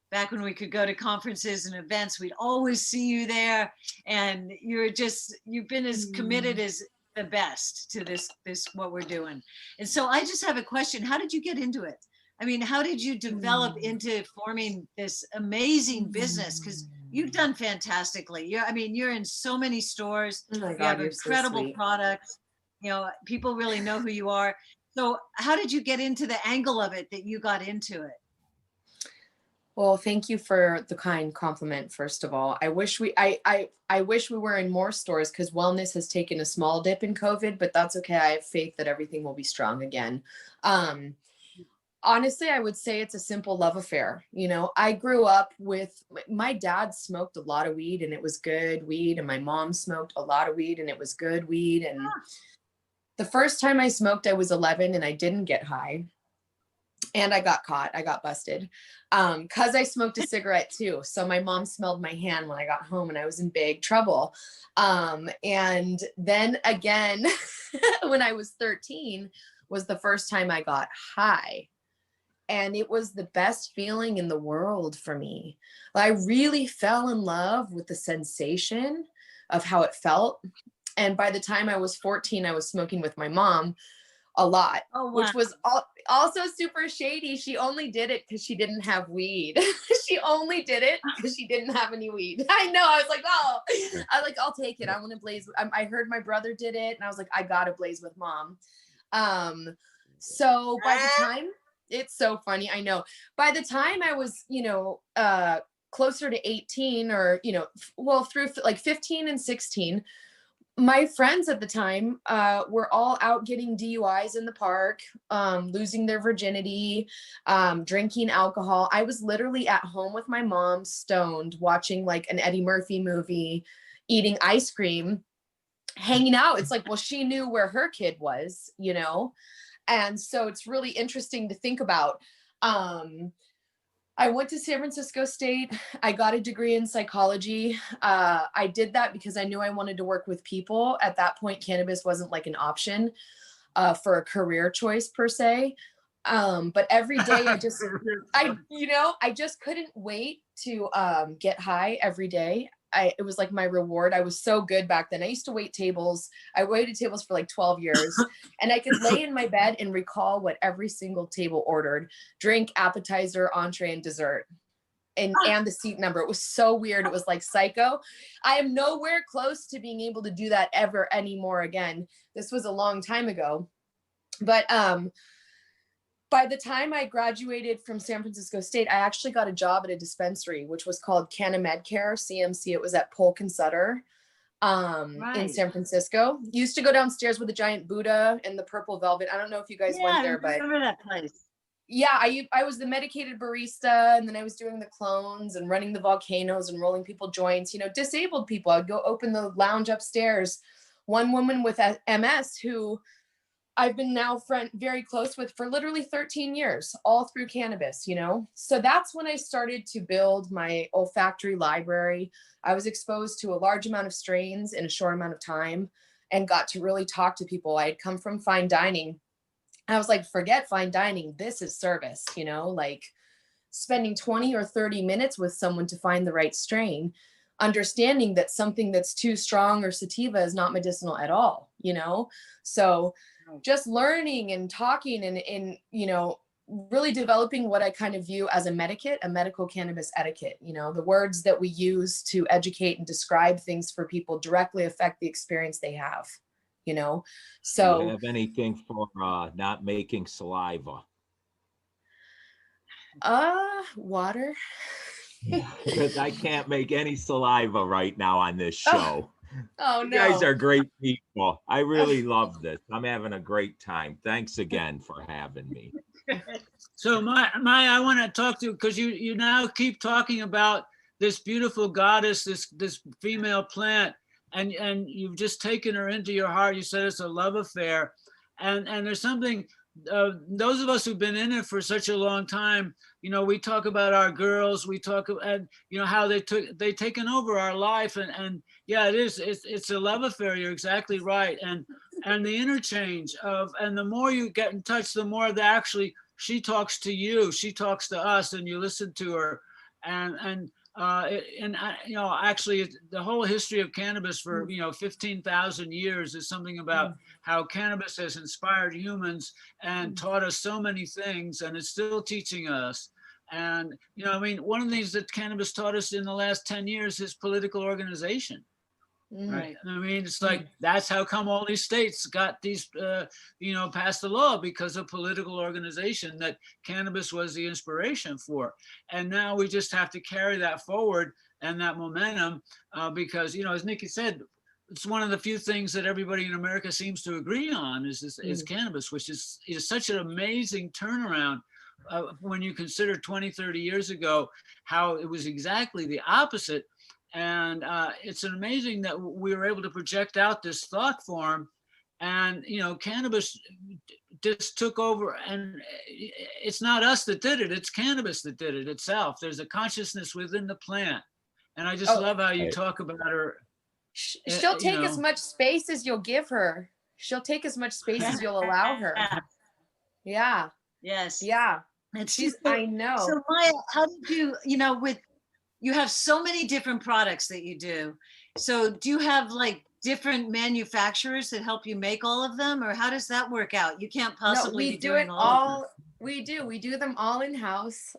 back when we could go to conferences and events, we'd always see you there, and you've been as committed as the best to this what we're doing. And so I just have a question. How did you get into it? I mean, how did you develop into forming this amazing business? Because you've done fantastically. You're in so many stores. Oh my you God, have you're incredible so products. People really know who you are. So how did you get into the angle of it that you got into it? Well, thank you for the kind compliment, first of all. I wish we were in more stores because wellness has taken a small dip in COVID, but that's okay. I have faith that everything will be strong again. Honestly, I would say it's a simple love affair. I grew up with, my dad smoked a lot of weed and it was good weed. And my mom smoked a lot of weed and it was good weed. And the first time I smoked, I was 11 and I didn't get high. And I got caught. I got busted because I smoked a cigarette too. So my mom smelled my hand when I got home and I was in big trouble. And then again, when I was 13 was the first time I got high. And it was the best feeling in the world for me. I really fell in love with the sensation of how it felt. And by the time I was 14, I was smoking with my mom a lot, which was also super shady. She only did it because she didn't have weed. She only did it because she didn't have any weed. I know. I was like, oh, I'll take it. I want to blaze. I heard my brother did it, and I was like, I gotta blaze with mom. So by the time, it's so funny. I know. By the time I was, closer to 18 or, through like 15 and 16, my friends at the time were all out getting DUIs in the park, losing their virginity, drinking alcohol. I was literally at home with my mom, stoned, watching like an Eddie Murphy movie, eating ice cream, hanging out. It's like, well, she knew where her kid was, And so it's really interesting to think about. I went to San Francisco State. I got a degree in psychology. I did that because I knew I wanted to work with people. At that point, cannabis wasn't like an option for a career choice per se. But every day I just couldn't wait to get high every day. It was like my reward. I was so good back then. I used to wait tables. I waited tables for like 12 years, and I could lay in my bed and recall what every single table ordered: drink, appetizer, entree, and dessert, and the seat number. It was so weird. It was like psycho. I am nowhere close to being able to do that ever anymore again. This was a long time ago. But by the time I graduated from San Francisco State, I actually got a job at a dispensary, which was called Canna Medcare, CMC. It was at Polk and Sutter in San Francisco. Used to go downstairs with the giant Buddha and the purple velvet. I don't know if you guys went there, but I remember that place. Yeah, I was the medicated barista, and then I was doing the clones and running the volcanoes and rolling people joints, disabled people. I'd go open the lounge upstairs. One woman with MS who I've been now very close with for literally 13 years, all through cannabis, So that's when I started to build my olfactory library. I was exposed to a large amount of strains in a short amount of time and got to really talk to people. I had come from fine dining. I was like, forget fine dining. This is service, like spending 20 or 30 minutes with someone to find the right strain, understanding that something that's too strong or sativa is not medicinal at all, So just learning and talking and really developing what I kind of view as a medical cannabis etiquette. The words that we use to educate and describe things for people directly affect the experience they have, So do you have anything for not making saliva? Water. Because I can't make any saliva right now on this show. Oh, no. You guys are great people. I really love this. I'm having a great time. Thanks again for having me. So Maya, I want to talk to you because you now keep talking about this beautiful goddess, this female plant, and you've just taken her into your heart. You said it's a love affair, and there's something. Those of us who've been in it for such a long time, we talk about our girls, we talk about, how they taken over our life, and yeah, it's a love affair. You're exactly right, and the interchange of, and the more you get in touch, the more that actually she talks to you, she talks to us, and you listen to her, actually the whole history of cannabis for 15,000 years is something about how cannabis has inspired humans and taught us so many things, and it's still teaching us. And one of the things that cannabis taught us in the last 10 years is political organization. Right. It's like, that's how come all these states got these, passed the law, because of political organization that cannabis was the inspiration for. And now we just have to carry that forward and that momentum because, as Nikki said, it's one of the few things that everybody in America seems to agree on is cannabis, which is such an amazing turnaround when you consider 20, 30 years ago, how it was exactly the opposite. And it's amazing that we were able to project out this thought form, and cannabis just took over. And it's not us that did it; it's cannabis that did it itself. There's a consciousness within the plant, and I just love how you talk about her. She'll take as much space as you'll give her. She'll take as much space as you'll allow her. Yeah. Yes. Yeah. It's She's, so, I know. so Maya, how did you, you know, with, you have so many different products that you do. So do you have like different manufacturers that help you make all of them, or how does that work out? You can't possibly we be do doing it all of them. all. We do them all in house.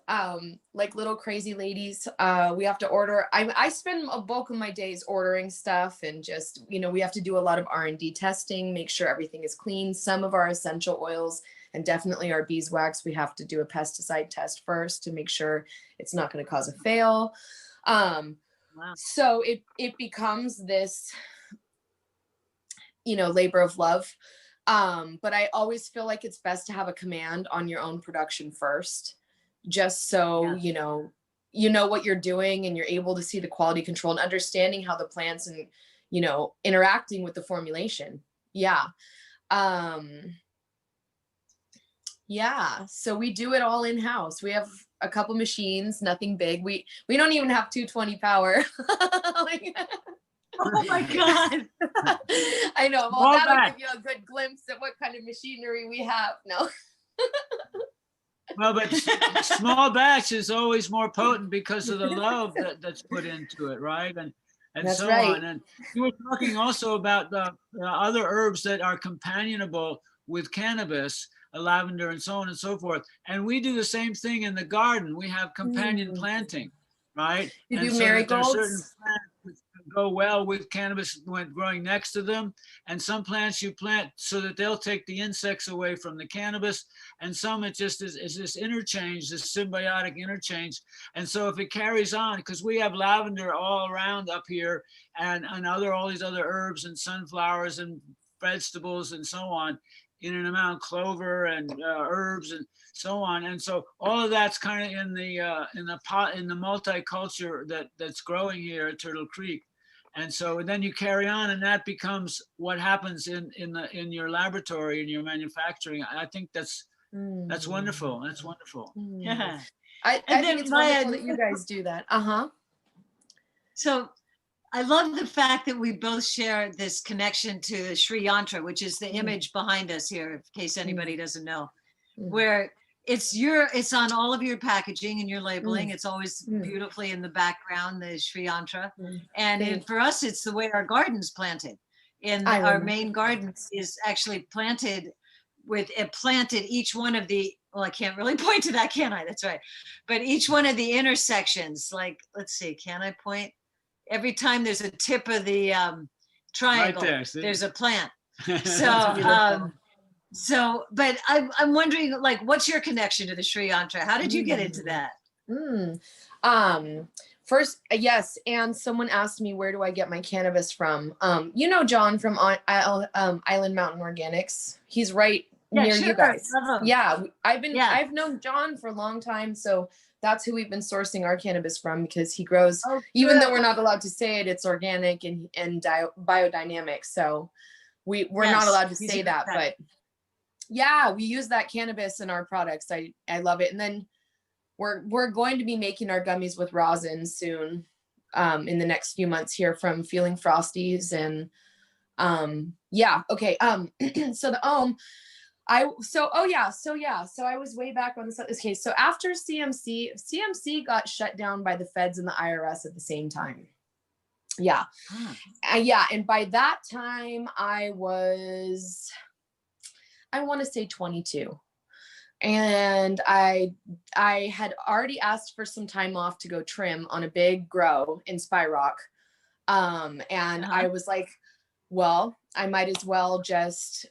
Like little crazy ladies. We have to order. I spend a bulk of my days ordering stuff, and just, you know, we have to do a lot of R&D testing, make sure everything is clean. Some of our essential oils and definitely our beeswax, we have to do a pesticide test first to make sure it's not going to cause a fail. Wow. So it becomes this, you know, labor of love. But I always feel like it's best to have a command on your own production first, just so, Yeah. you know what you're doing, and you're able to see the quality control and understanding how the plants and, you know, interacting with the formulation. Yeah. Yeah. So we do it all in house. We have a couple machines, nothing big. We don't even have 220 power. Like, Oh my God. I know. Well, Small that'll batch. give you a good glimpse at what kind of machinery we have. No. Well, but small batch is always more potent because of the love that's put into it, right? And That's so right. on. And you were talking also about the other herbs that are companionable with cannabis, lavender and so on and so forth. And we do the same thing in the garden. We have companion planting, right? You And do so that there's certain marigolds. plants that go well with cannabis when growing next to them. And some plants you plant so that they'll take the insects away from the cannabis. And some it just is this interchange, this symbiotic interchange. And so if it carries on, because we have lavender all around up here, and all these other herbs and sunflowers and vegetables and so on, in an amount, clover and herbs and so on. And so all of that's kind of in the multiculture that's growing here at Turtle Creek. And so then you carry on, and that becomes what happens in your laboratory, in your manufacturing. I think that's wonderful. That's wonderful. Yeah. I And think then it's Maya, wonderful that you guys do that. Uh-huh. so I love the fact that we both share this connection to Sri Yantra, which is the image behind us here, in case anybody doesn't know, where it's on all of your packaging and your labeling. It's always beautifully in the background, the Sri Yantra. And for us, it's the way our garden's planted. And our main garden is actually planted with it planted each one of the, well, I can't really point to that, can I? That's right. But each one of the intersections, like, let's see, can I point? Every time there's a tip of the triangle, Right there, there's a plant. So, but I'm wondering, like, what's your connection to the Sri Yantra? How did you get into that? First, yes, and someone asked me, where do I get my cannabis from? You know John from Island Mountain Organics. He's right near you guys. Yeah, I've known John for a long time, so that's who we've been sourcing our cannabis from, because he grows, even though we're not allowed to say it, it's organic and biodynamic. So we're not allowed to say that, but yeah, we use that cannabis in our products. I love it. And then we're going to be making our gummies with rosin soon, in the next few months here from Feeling Frosties. And yeah, okay. So the so I was way back on this case. So after CMC got shut down by the feds and the IRS at the same time. Yeah. Yeah. And by that time I was, I want to say 22. And I had already asked for some time off to go trim on a big grow in Spy Rock. And I was like, well, I might as well just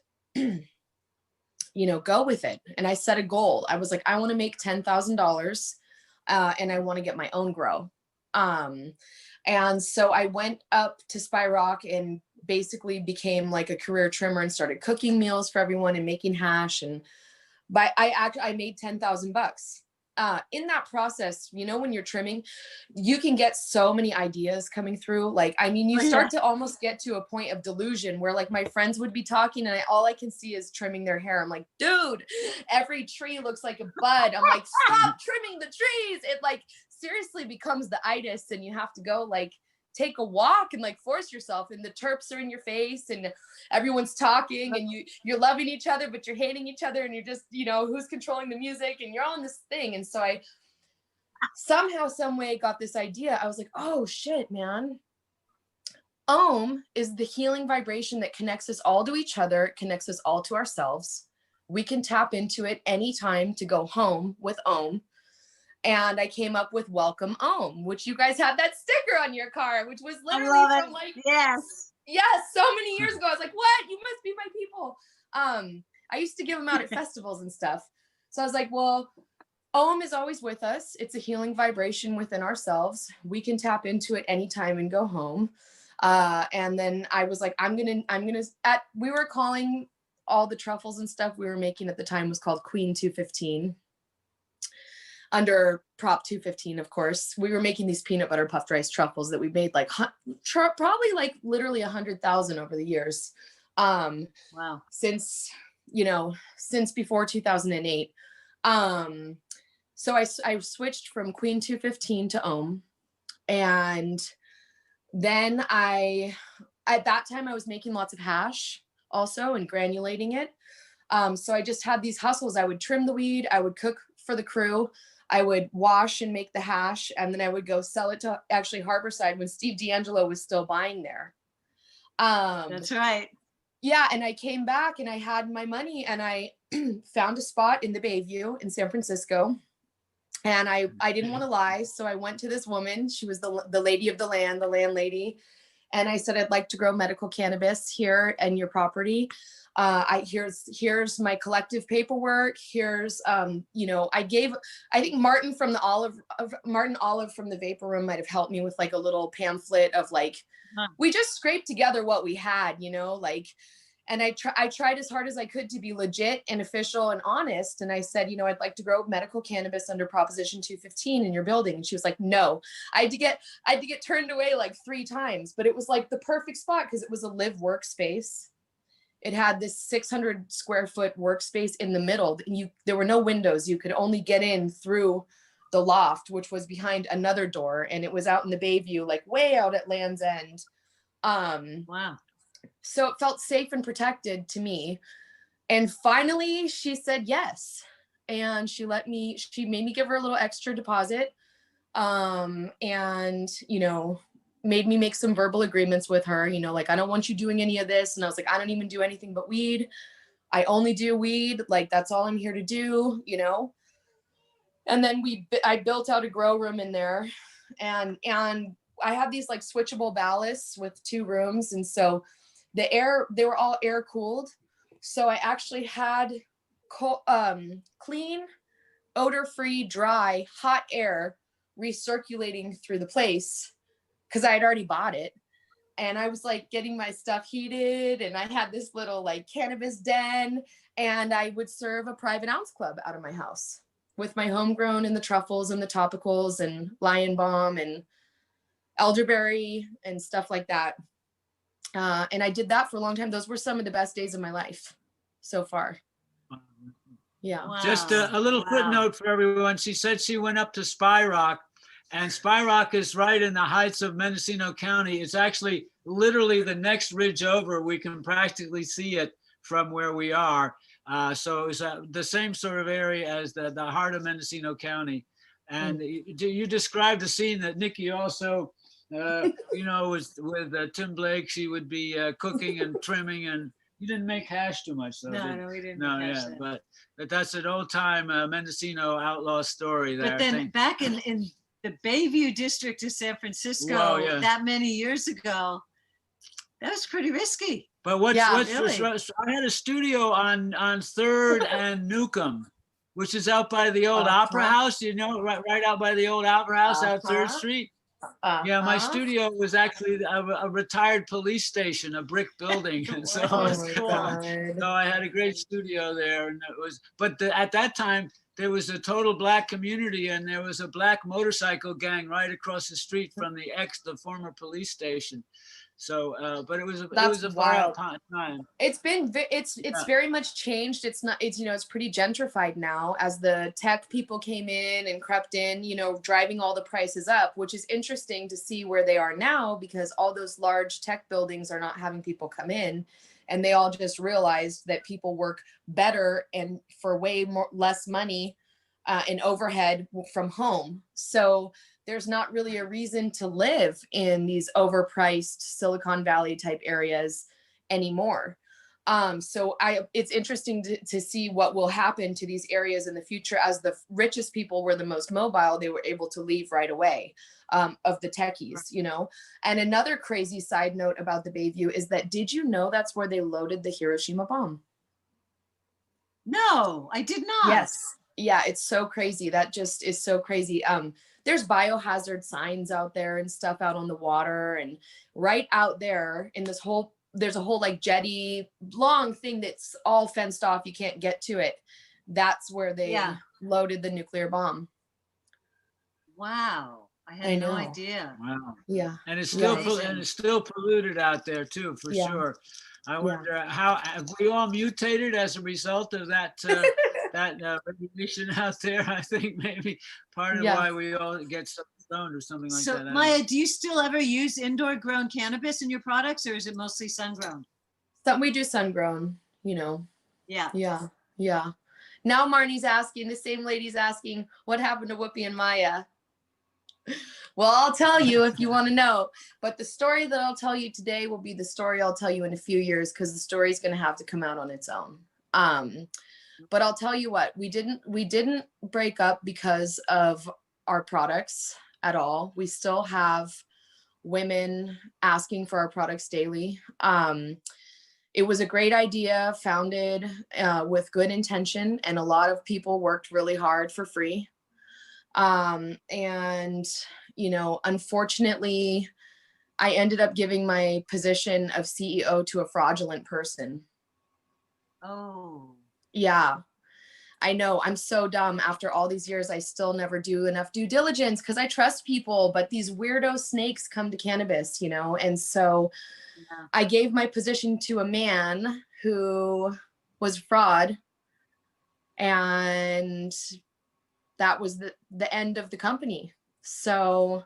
go with it. And I set a goal. I was like, I want to make $10,000 and I want to get my own grow. And so I went up to Spy Rock and basically became like a career trimmer and started cooking meals for everyone and making hash. And I made $10,000. In that process, when you're trimming, you can get so many ideas coming through. Like, I mean, you start to almost get to a point of delusion where like my friends would be talking and all I can see is trimming their hair. I'm like, dude, every tree looks like a bud. I'm like, stop trimming the trees. It like seriously becomes the itis and you have to go like, take a walk and like force yourself, and the terps are in your face and everyone's talking and you're loving each other, but you're hating each other, and you're just, you know, who's controlling the music, and you're on this thing. And so I somehow, some way got this idea. I was like, oh shit, man. Om is the healing vibration that connects us all to each other, connects us all to ourselves. We can tap into it anytime to go home with Om. And I came up with Welcome Om, which you guys had that sticker on your car, which was literally from like, yes, so many years ago. I was like, what? You must be my people. I used to give them out at festivals and stuff. So I was like, well, Om is always with us. It's a healing vibration within ourselves. We can tap into it anytime and go home. And then I was like, we were calling all the truffles and stuff we were making at the time was called Queen 215. Under Prop 215, of course. We were making these peanut butter puffed rice truffles that we made like probably like literally 100,000 over the years. wow. Since before 2008. So I switched from Queen 215 to Om. And then at that time I was making lots of hash also and granulating it. So I just had these hustles. I would trim the weed, I would cook for the crew, I would wash and make the hash, and then I would go sell it to actually Harborside when Steve D'Angelo was still buying there. That's right. Yeah, and I came back and I had my money and I found a spot in the Bayview in San Francisco. And I didn't want to lie, so I went to this woman. She was the lady of the land, the landlady. And I said, I'd like to grow medical cannabis here and your property. Here's my collective paperwork. Here's, I think Martin Olive from the Vapor Room might have helped me with like a little pamphlet of like, we just scraped together what we had, and I tried as hard as I could to be legit and official and honest. And I said, I'd like to grow medical cannabis under Proposition 215 in your building. And she was like, no. I had to get turned away like 3 times, but it was like the perfect spot because it was a live workspace. It had this 600 square foot workspace in the middle. There were no windows. You could only get in through the loft, which was behind another door. And it was out in the Bayview, like way out at Land's End. Wow. So it felt safe and protected to me. And finally she said yes. And she made me give her a little extra deposit. And, made me make some verbal agreements with her, like, I don't want you doing any of this. And I was like, I don't even do anything but weed. I only do weed. Like, that's all I'm here to do, And then I built out a grow room in there, and I have these like switchable ballasts with 2 rooms. And so they were all air cooled. So I actually had clean, odor-free, dry, hot air recirculating through the place because I had already bought it. And I was like getting my stuff heated, and I had this little like cannabis den, and I would serve a private ounce club out of my house with my homegrown and the truffles and the topicals and lion balm and elderberry and stuff like that. And I did that for a long time. Those were some of the best days of my life so far. Yeah. Wow. Just a little footnote for everyone. She said she went up to Spy Rock, and Spy Rock is right in the heights of Mendocino County. It's actually literally the next ridge over. We can practically see it from where we are. So it's the same sort of area as the heart of Mendocino County. And you described the scene that Nikki also, was with Tim Blake. She would be cooking and trimming, and you didn't make hash too much, though. No, we didn't. No, catch yeah, that. but that's an old time Mendocino outlaw story there. But then back in the Bayview district of San Francisco, Whoa, yeah. that many years ago, that was pretty risky. But what's really. I had a studio on 3rd and Newcomb, which is out by the old Opera House, right out by the old Opera House out 3rd Street. Yeah, my studio was actually a retired police station, a brick building, and so, so I had a great studio there. And it was, but at that time there was a total Black community, and there was a Black motorcycle gang right across the street from the former police station. So, but it was a That's wild wild. time. It's very much changed. It's pretty gentrified now as the tech people came in and crept in, driving all the prices up, which is interesting to see where they are now, because all those large tech buildings are not having people come in, and they all just realized that people work better and for less money in overhead from home. So there's not really a reason to live in these overpriced Silicon Valley type areas anymore. So it's interesting to see what will happen to these areas in the future. As the richest people were the most mobile, they were able to leave right away, of the techies, And another crazy side note about the Bayview is that, did you know that's where they loaded the Hiroshima bomb? No, I did not. Yes. Yeah, it's so crazy. That just is so crazy. There's biohazard signs out there and stuff out on the water, and right out there in there's a whole like jetty long thing that's all fenced off. You can't get to it. That's where they loaded the nuclear bomb. Wow. I had no idea. Wow. Yeah. And it's still polluted out there too, for sure. I wonder how have we all mutated as a result of that radiation out there. I think maybe part of why we all get so stoned or something like that. So Maya, do you still ever use indoor grown cannabis in your products, or is it mostly sun grown? We do sun grown, Yeah. Yeah. Now Marnie's asking, the same lady's asking, what happened to Whoopi and Maya? Well, I'll tell you if you want to know, but the story that I'll tell you today will be the story I'll tell you in a few years, because the story is going to have to come out on its own. But I'll tell you what, we didn't break up because of our products at all. We still have women asking for our products daily. It was a great idea, founded with good intention, and a lot of people worked really hard for free. And, unfortunately, I ended up giving my position of CEO to a fraudulent person. Oh. Yeah, I know. I'm so dumb. After all these years, I still never do enough due diligence because I trust people, but these weirdo snakes come to cannabis, and so I gave my position to a man who was fraud, and that was the end of the company. So,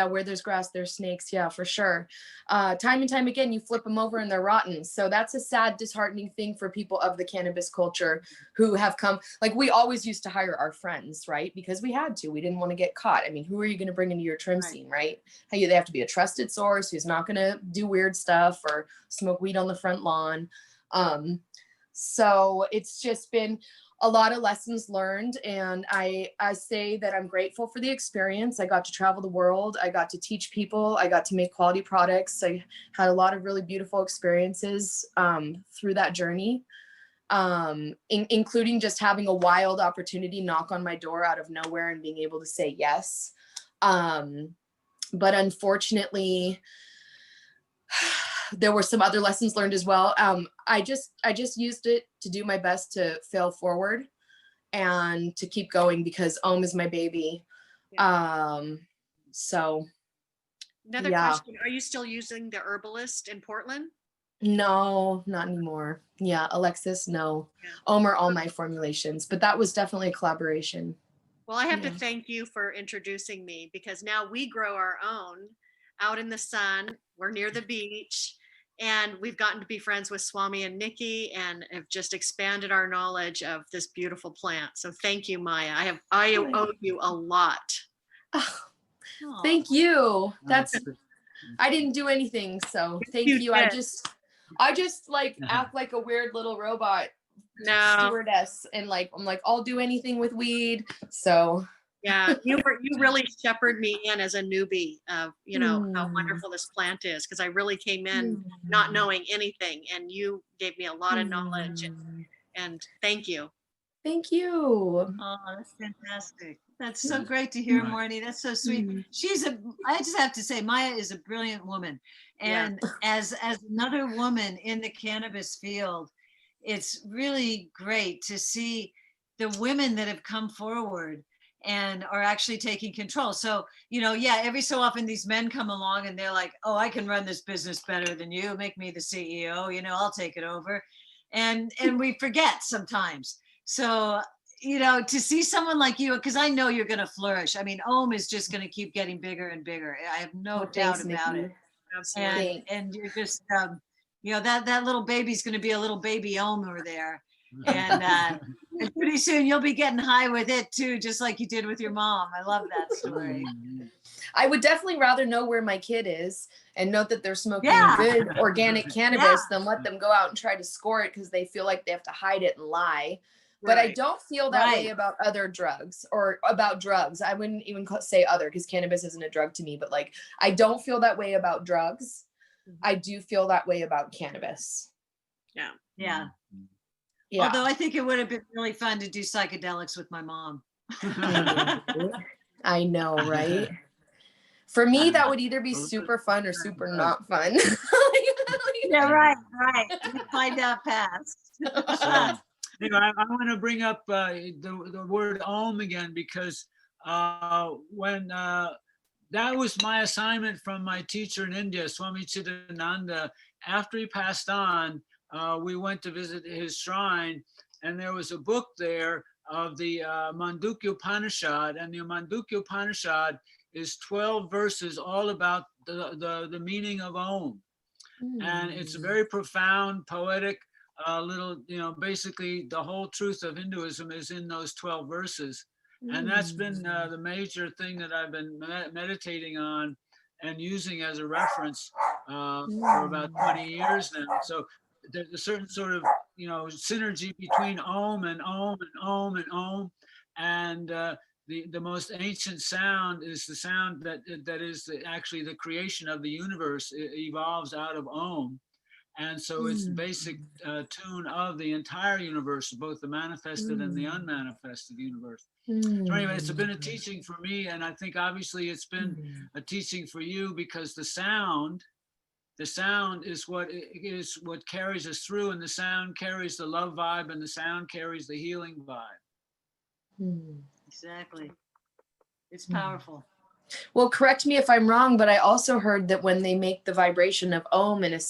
where there's grass, there's snakes. Yeah, for sure. Time and time again, you flip them over and they're rotten. So that's a sad, disheartening thing for people of the cannabis culture who have come. Like, we always used to hire our friends, right? Because we had to. We didn't want to get caught. I mean, who are you going to bring into your trim scene, right? They have to be a trusted source who's not going to do weird stuff or smoke weed on the front lawn. So it's just been a lot of lessons learned. And I say that I'm grateful for the experience. I got to travel the world. I got to teach people. I got to make quality products. I had a lot of really beautiful experiences through that journey, including just having a wild opportunity knock on my door out of nowhere and being able to say yes. But unfortunately, there were some other lessons learned as well. I just used it to do my best to fail forward and to keep going because Ohm is my baby. So another question, are you still using the Herbalist in Portland? No, not anymore. Yeah, Alexis, no. Ohm are all my formulations, but that was definitely a collaboration. Well, I have to thank you for introducing me, because now we grow our own out in the sun. We're near the beach, and we've gotten to be friends with Swami and Nikki, and have just expanded our knowledge of this beautiful plant. So thank you, Maya. I owe you a lot. Oh, thank you. I didn't do anything, so thank you. I just like act like a weird little robot stewardess, and I'm like, I'll do anything with weed. So yeah, you really shepherded me in as a newbie of how wonderful this plant is, because I really came in not knowing anything, and you gave me a lot of knowledge, and thank you. Thank you. Oh, that's fantastic. That's so great to hear, Marnie. That's so sweet. I just have to say, Maya is a brilliant woman. And as another woman in the cannabis field, it's really great to see the women that have come forward and are actually taking control. So, yeah, every so often these men come along and they're like, oh, I can run this business better than you. Make me the CEO, I'll take it over. And we forget sometimes. So, to see someone like you, because I know you're going to flourish. I mean, Om is just going to keep getting bigger and bigger. I have no doubt about it. Absolutely. And you're just, that little baby's going to be a little baby Om over there. And pretty soon you'll be getting high with it too, just like you did with your mom. I love that story. I would definitely rather know where my kid is and know that they're smoking Yeah. good organic cannabis than let them go out and try to score it because they feel like they have to hide it and lie. But I don't feel that way about other drugs or about drugs. I wouldn't even say other because cannabis isn't a drug to me, but like, I don't feel that way about drugs. I do feel that way about cannabis. Yeah. Yeah. Yeah. Although I think it would have been really fun to do psychedelics with my mom. I know, right? For me, that would either be super fun or super not fun. Yeah, right. You find out fast. So, I want to bring up the word Om again because when that was my assignment from my teacher in India, Swami Chaitanya. After he passed on, we went to visit his shrine, and there was a book there of the Mandukya Upanishad, and the Mandukya Upanishad is 12 verses all about the meaning of Om. And it's a very profound, poetic, little, basically the whole truth of Hinduism is in those 12 verses. And that's been the major thing that I've been meditating on and using as a reference for about 20 years now. So there's a certain sort of, synergy between Om and Om and Om and Om. And the most ancient sound is the sound that is actually the creation of the universe. It evolves out of Om. And so it's the basic tune of the entire universe, both the manifested and the unmanifested universe. So anyway, it's been a teaching for me, and I think obviously it's been a teaching for you because the sound is what carries us through, and the sound carries the love vibe, and the sound carries the healing vibe. Exactly. It's powerful. Well, correct me if I'm wrong, but I also heard that when they make the vibration of Om in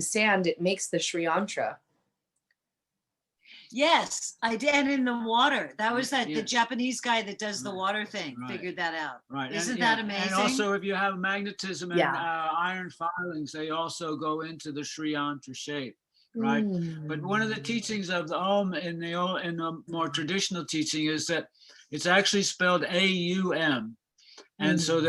sand, it makes the Sri Yantra. Yes, I did. And in the water. That was the Japanese guy that does the water thing, figured that out. Right. Isn't that amazing? And also, if you have magnetism and iron filings, they also go into the Sri Yantra shape. Right. But one of the teachings of the Om in the more traditional teaching is that it's actually spelled A-U-M. And so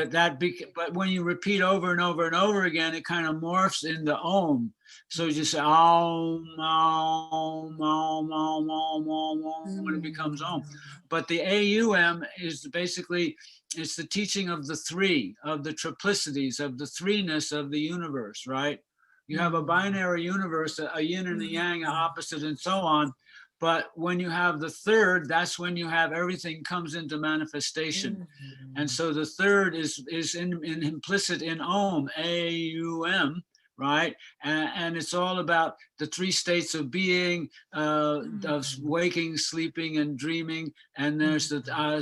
but when you repeat over and over and over again, it kind of morphs into Om. So you just say Om, Om, Om, Om, Om, Om, Om, when it becomes Om. But the AUM is basically, it's the teaching of the three, of the triplicities, of the threeness of the universe, right? You have a binary universe, a yin and a yang, an opposite, and so on. But when you have the third, that's when you have everything comes into manifestation. And so the third is implicit in Om, A-U-M, right? And it's all about the three states of being, of waking, sleeping, and dreaming. And there's the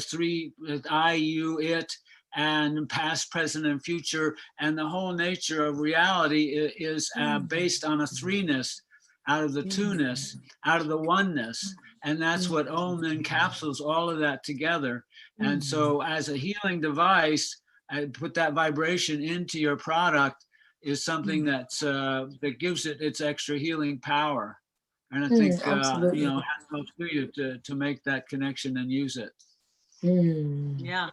three, I, you, it, and past, present, and future. And the whole nature of reality is based on a threeness, out of the two-ness, out of the oneness. And that's what Om encapsulates all of that together. And so as a healing device, I put that vibration into your product is something that's that gives it its extra healing power. And I think hats off to you to make that connection and use it. Yeah.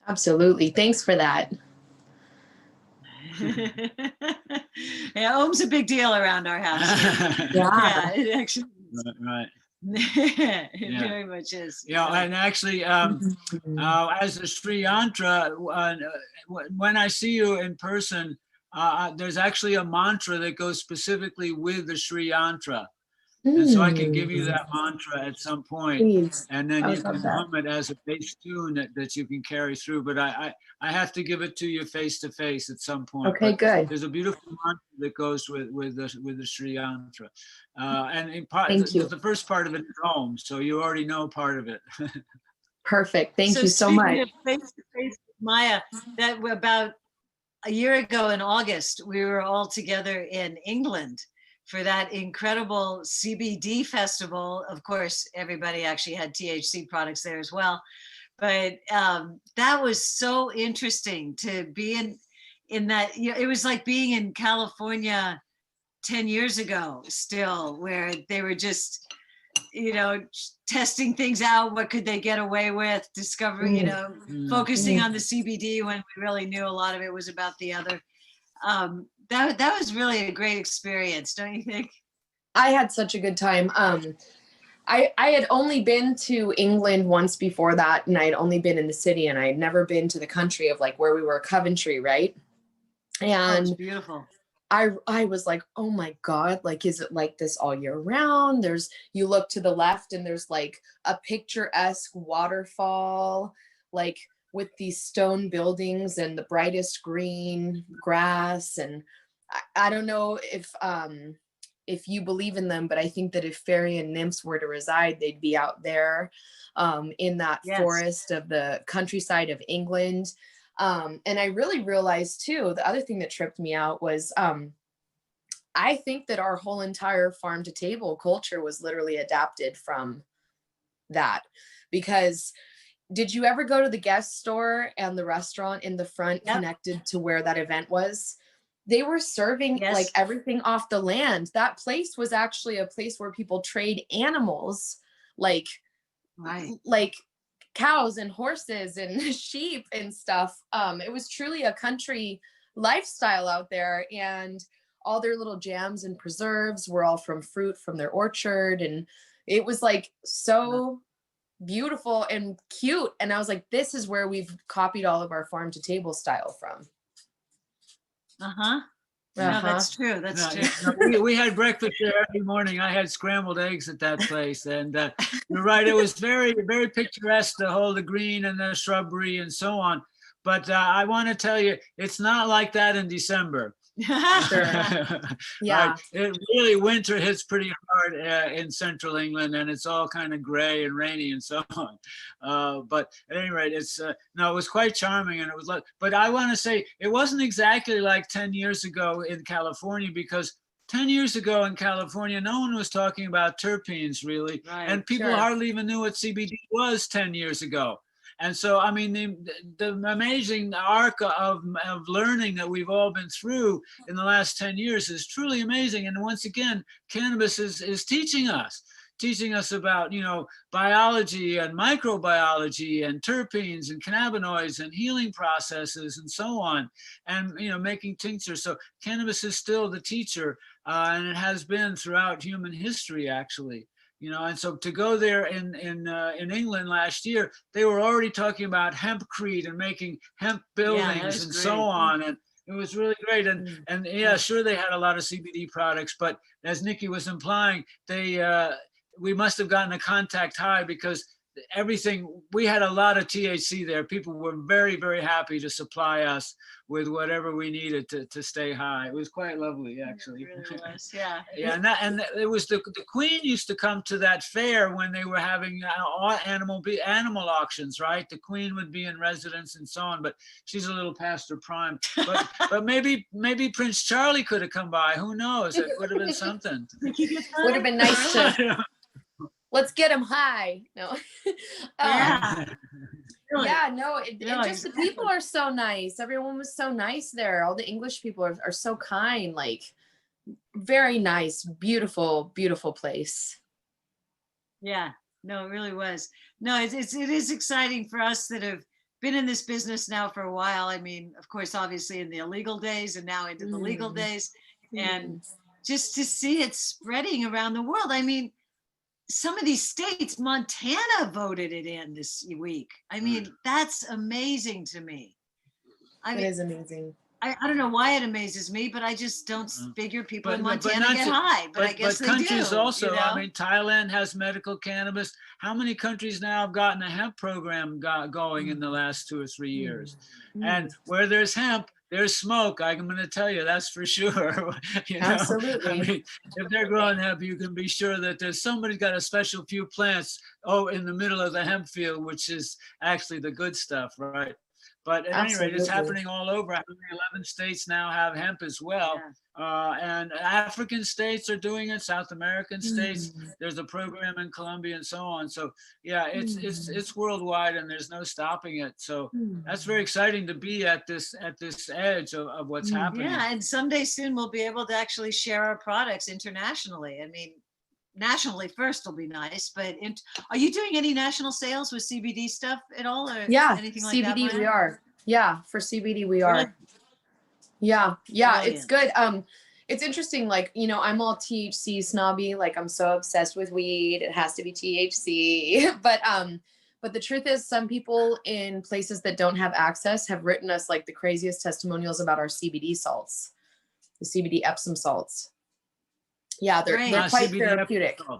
Absolutely. Thanks for that. Yeah, Om's a big deal around our house. Yeah, it actually is. Right. It very much is. Yeah, and actually, as a Sri Yantra, when I see you in person, there's actually a mantra that goes specifically with the Sri Yantra. And so I can give you that mantra at some point, and then you can hum it as a bass tune that you can carry through. But I have to give it to you face to face at some point. Okay, but good. There's a beautiful mantra that goes with the Sri Yantra, and in Thank you. the first part of it is Om, so you already know part of it. Perfect. Thank you so speaking much. of face-to-face with Maya, that about a year ago in August, we were all together in England for that incredible CBD festival. Of course, everybody actually had THC products there as well. But that was so interesting to be in that, you know, it was like being in California 10 years ago still, where they were just, you know, testing things out. What could they get away with? Discovering, you know, focusing on the CBD when we really knew a lot of it was about the other. That was really a great experience, don't you think? I had such a good time. I had only been to England once before that, and I had only been in the city, and I had never been to the country of like where we were, Coventry, right? And it's beautiful. I was like, oh my God, like, is it like this all year round? You look to the left and there's like a picturesque waterfall, like with these stone buildings and the brightest green grass. And I don't know if you believe in them, but I think that if fairy and nymphs were to reside, they'd be out there in that forest of the countryside of England. And I really realized too, the other thing that tripped me out was I think that our whole entire farm to table culture was literally adapted from that. Because did you ever go to the guest store and the restaurant in the front connected to where that event was? They were serving like everything off the land. That place was actually a place where people trade animals, like cows and horses and sheep and stuff. It was truly a country lifestyle out there, and all their little jams and preserves were all from fruit from their orchard. And it was like so beautiful and cute. And I was like, this is where we've copied all of our farm to table style from. No, that's true. That's true. We had breakfast there every morning. I had scrambled eggs at that place, and you're right. It was very, very picturesque, the whole the green and the shrubbery and so on. But I want to tell you, it's not like that in December. Sure. Yeah. It really, winter hits pretty hard in central England, and it's all kind of gray and rainy and so on. But at any rate, it's no, it was quite charming, and it was like. But I want to say it wasn't exactly like 10 years ago in California, because 10 years ago in California, no one was talking about terpenes really, and people hardly even knew what CBD was 10 years ago. And so, I mean, the amazing arc of learning that we've all been through in the last 10 years is truly amazing. And once again, cannabis is teaching us about, you know, biology and microbiology and terpenes and cannabinoids and healing processes and so on, and, you know, making tinctures. So cannabis is still the teacher, and it has been throughout human history, actually. You know, and so to go there in England last year, they were already talking about hempcrete and making hemp buildings and so on, and it was really great. And yeah, sure, they had a lot of CBD products, but as Nikki was implying, we must have gotten a contact high, because we had a lot of THC there. People were very, very happy to supply us with whatever we needed to stay high. It was quite lovely, actually. It really was, yeah. Yeah, and it was the Queen used to come to that fair when they were having animal auctions, right? The Queen would be in residence and so on, but she's a little past her prime. But maybe Prince Charlie could have come by. Who knows? It would have been something. Would have been nice to. Let's get him high. No. Yeah. Yeah, no, it just the people are so nice. Everyone was so nice there. All the English people are so kind, like very nice, beautiful, beautiful place. Yeah, no, it really was. No, it is exciting for us that have been in this business now for a while. I mean, of course, obviously in the illegal days and now into the legal days, and just to see it spreading around the world. I mean, some of these states, Montana voted it in this week. I mean, that's amazing to me. It is amazing. I don't know why it amazes me, but I just don't figure people in Montana get high. But I guess they do. Countries also, you know? I mean, Thailand has medical cannabis. How many countries now have gotten a hemp program going in the last 2 or 3 years? And where there's hemp, there's smoke. I'm going to tell you, that's for sure. You know, Absolutely. I mean, if they're growing hemp, you can be sure that there's somebody's got a special few plants, in the middle of the hemp field, which is actually the good stuff, right? But at any rate, it's Absolutely. happening all over. 11 states now have hemp as well. Yeah. And African states are doing it, South American states. Mm. There's a program in Colombia and so on. So yeah, it's Mm. it's worldwide, and there's no stopping it. So Mm. that's very exciting to be at this edge of what's happening. Yeah, and someday soon we'll be able to actually share our products internationally. I mean, nationally first will be nice, but are you doing any national sales with CBD stuff at all, or Yeah, anything like CBD that? we Maya? are. Yeah, for CBD we are. Really? Yeah, it's Brilliant. good. It's interesting, like, you know, I'm all THC snobby, like I'm so obsessed with weed, it has to be THC. But the truth is, some people in places that don't have access have written us like the craziest testimonials about our CBD salts, the CBD Epsom salts. Yeah, they're Great. quite CBD therapeutic. Epsom.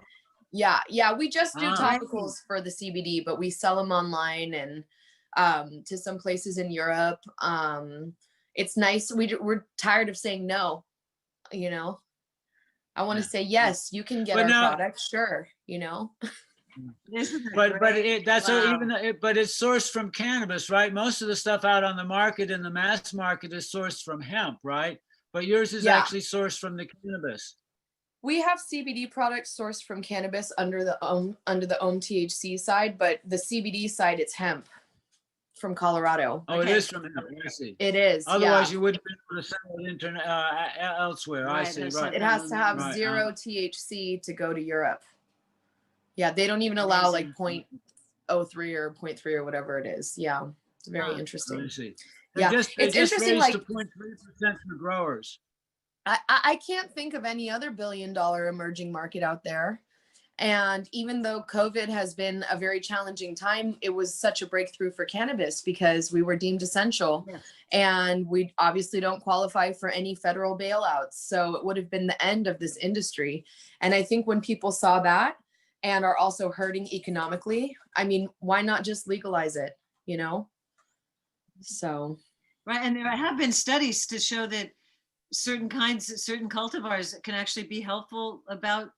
Yeah, we just do Ah. topicals for the CBD, but we sell them online and to some places in Europe. It's nice. We're tired of saying no, you know. I want to say yes, you can get But our now- product, sure, you know. Isn't it But great? Wow. but it's sourced from cannabis, right? Most of the stuff out on the market in the mass market is sourced from hemp, right? But yours is Yeah. actually sourced from the cannabis. We have CBD products sourced from cannabis under the THC side, but the CBD side, it's hemp from Colorado. Oh, Okay. it is from hemp. I see. It is. Otherwise, yeah. you wouldn't be able to sell it elsewhere. I Right, see. that's Right. It has to have Right, 0 THC to go to Europe. Yeah, they don't even allow like Amazing. 0.03 or 0.3 or whatever it is. Yeah, it's very Huh. interesting. I see. Yeah, They it's just interesting, raised like- to 0.3% for growers. I can't think of any other billion-dollar emerging market out there. And even though COVID has been a very challenging time, it was such a breakthrough for cannabis because we were deemed essential. Yeah. And we obviously don't qualify for any federal bailouts. So it would have been the end of this industry. And I think when people saw that and are also hurting economically, I mean, why not just legalize it, you know? So. Right, and there have been studies to show that certain cultivars can actually be helpful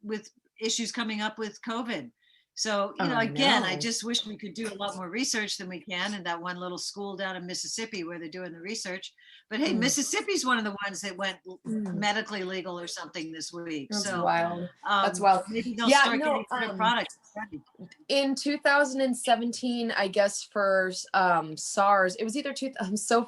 with issues coming up with COVID. So, you know, again, I know. just wish we could do a lot more research than we can in that one little school down in Mississippi where they're doing the research. But hey, Mm. Mississippi's one of the ones that went Mm. medically legal or something this week. That's So wild. That's wild. maybe they'll Yeah, start no, getting better products. In 2017, I guess for SARS, it was either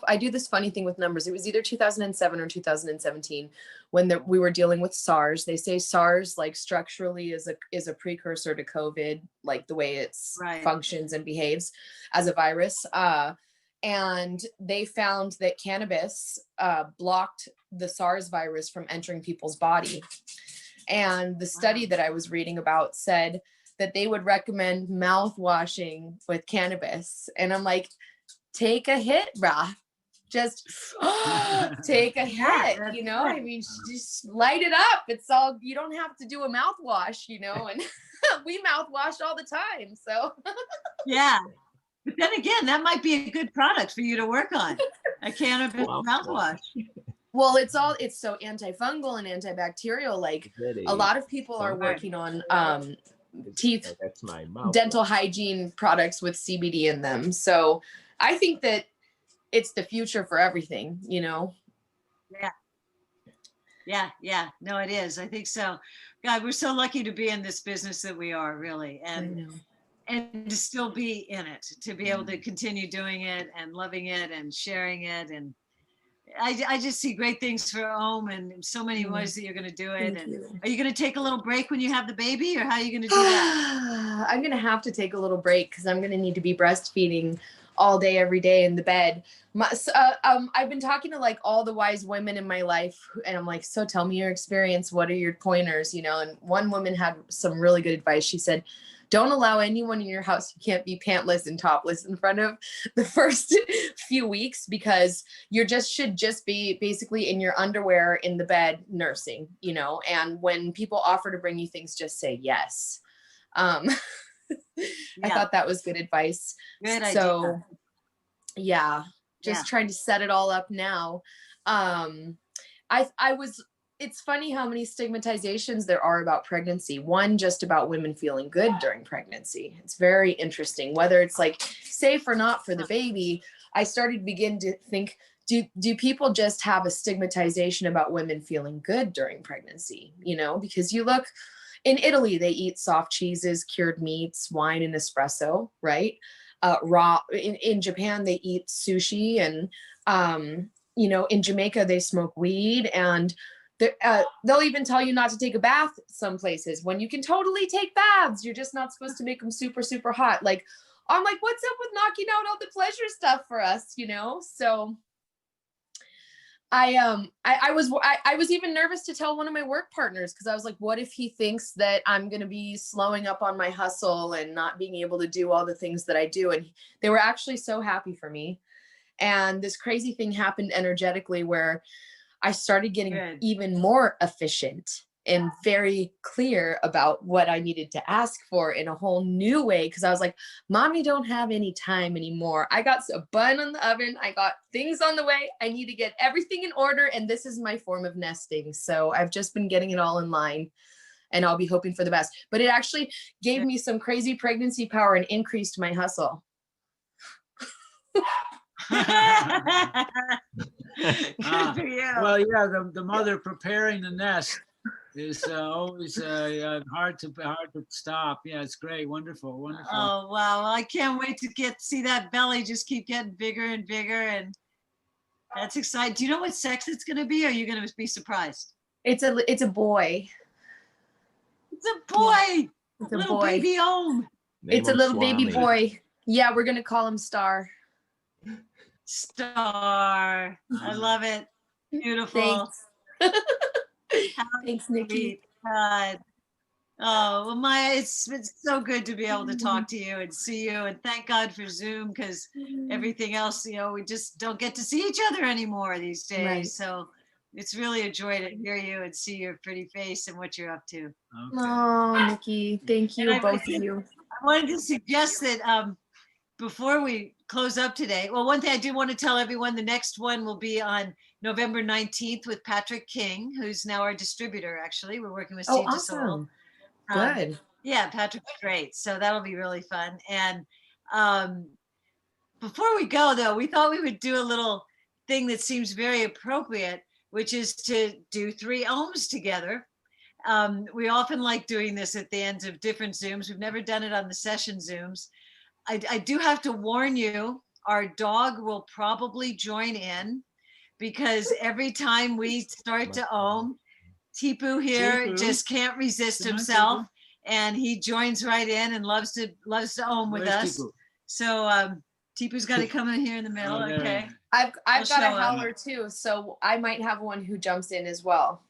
I do this funny thing with numbers. It was either 2007 or 2017 when we were dealing with SARS. They say SARS like structurally is a precursor to COVID, like the way it Right. functions and behaves as a virus. And they found that cannabis blocked the SARS virus from entering people's body. And the study that I was reading about said that they would recommend mouth washing with cannabis. And I'm like, take a hit, brah. Just take a hit, that's you know? I mean, just light it up. It's all, you don't have to do a mouthwash, you know? And we mouthwash all the time, so. Yeah. But then again, that might be a good product for you to work on. A cannabis mouthwash. Well, it's so antifungal and antibacterial. Like a lot of people are working on teeth, That's my mouth. dental hygiene products with CBD in them. So I think that it's the future for everything, you know? Yeah. No, it is. I think so. God, we're so lucky to be in this business that we are, really. And to still be in it, to be able to continue doing it and loving it and sharing it. And I just see great things for Ohm and so many ways that you're going to do it. Thank And you. are you going to take a little break when you have the baby, or how are you going to do that? I'm going to have to take a little break because I'm going to need to be breastfeeding all day, every day in the bed. I've been talking to like all the wise women in my life, and I'm like, so tell me your experience. What are your pointers? You know, and one woman had some really good advice. She said, don't allow anyone in your house who can't be pantless and topless in front of the first few weeks, because you should just be basically in your underwear in the bed nursing, you know, and when people offer to bring you things, just say yes. I thought that was good advice. Good idea. So yeah. just trying to set it all up now. It's funny how many stigmatizations there are about pregnancy. One just about women feeling good during pregnancy. It's very interesting, whether it's like safe or not for the baby. I started to begin to think, do people just have a stigmatization about women feeling good during pregnancy? You know, because you look in Italy, they eat soft cheeses, cured meats, wine, and espresso, right? Raw in Japan, they eat sushi, and you know, in Jamaica, they smoke weed, and they'll even tell you not to take a bath some places when you can totally take baths. You're just not supposed to make them super, super hot. Like, I'm like, what's up with knocking out all the pleasure stuff for us, you know? So I was even nervous to tell one of my work partners, because I was like, what if he thinks that I'm going to be slowing up on my hustle and not being able to do all the things that I do? And they were actually so happy for me. And this crazy thing happened energetically where I started getting even more efficient and very clear about what I needed to ask for in a whole new way. Cause I was like, mommy don't have any time anymore. I got a bun on the oven. I got things on the way. I need to get everything in order. And this is my form of nesting. So I've just been getting it all in line, and I'll be hoping for the best. But it actually gave me some crazy pregnancy power and increased my hustle. Well, yeah, the mother preparing the nest is always hard to stop. Yeah, it's great, wonderful. Oh wow! I can't wait to see that belly just keep getting bigger and bigger, and that's exciting. Do you know what sex it's going to be? Or are you going to be surprised? It's a boy. It's a boy. Yeah, it's a little boy. baby Ohm. It's a little baby boy. Yeah, we're gonna call him Star. Star. I love it. Beautiful. Thanks. Thanks, Nikki. God. Oh, well, Maya, it's so good to be able to talk to you and see you, and thank God for Zoom, because everything else, you know, we just don't get to see each other anymore these days. Right. So it's really a joy to hear you and see your pretty face and what you're up to. Okay. Oh, Nikki, thank you, both of you. I wanted to suggest that before we close up today, well, one thing I do want to tell everyone, the next one will be on November 19th with Patrick King, who's now our distributor, actually. We're working with Seed to Soul. Good. Yeah, Patrick's great. So that'll be really fun. And before we go, though, we thought we would do a little thing that seems very appropriate, which is to do 3 ohms together. We often like doing this at the ends of different Zooms. We've never done it on the session Zooms. I do have to warn you, our dog will probably join in, because every time we start to ohm, Tipu here just can't resist himself, and he joins right in and loves to ohm with us. So Tipu's got to come in here in the middle. Okay. I've got a howler too, so I might have one who jumps in as well.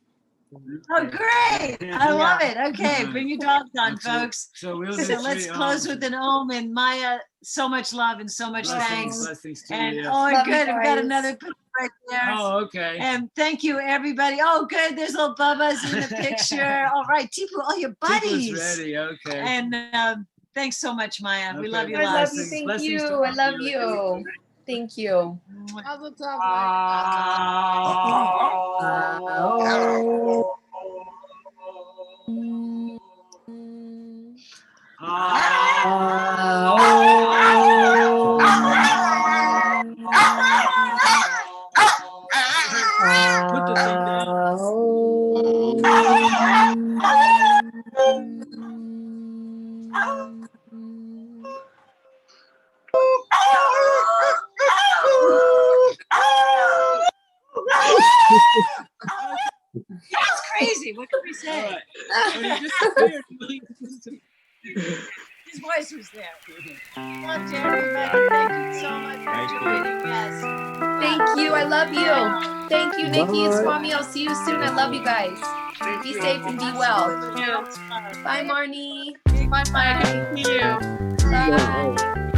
Oh, great. I love it. Okay, bring your dogs on, folks. So let's close with an ohm, and Maya, so much love and so much thanks. Blessings to And you. oh, good. We've got another picture right there. Oh, okay. And thank you, everybody. Oh, good. There's little Bubba's in the picture. All right, Tipu, all your buddies. Tipu's ready. Okay. And thanks so much, Maya. Okay. We love you. I love lots. you. Thank you. I love you. Thank you. Mazel tov. Put the thing down. That's crazy. What can we say? Right. Well, he disappeared. His voice was there. Love to everybody. Thank you so much for joining us. Thank you. I love you. Thank you, Nikki and Swami. I'll see you soon. I love you guys. Be safe and be well. Bye, Marnie. Bye, Maya. Good to see you. Bye.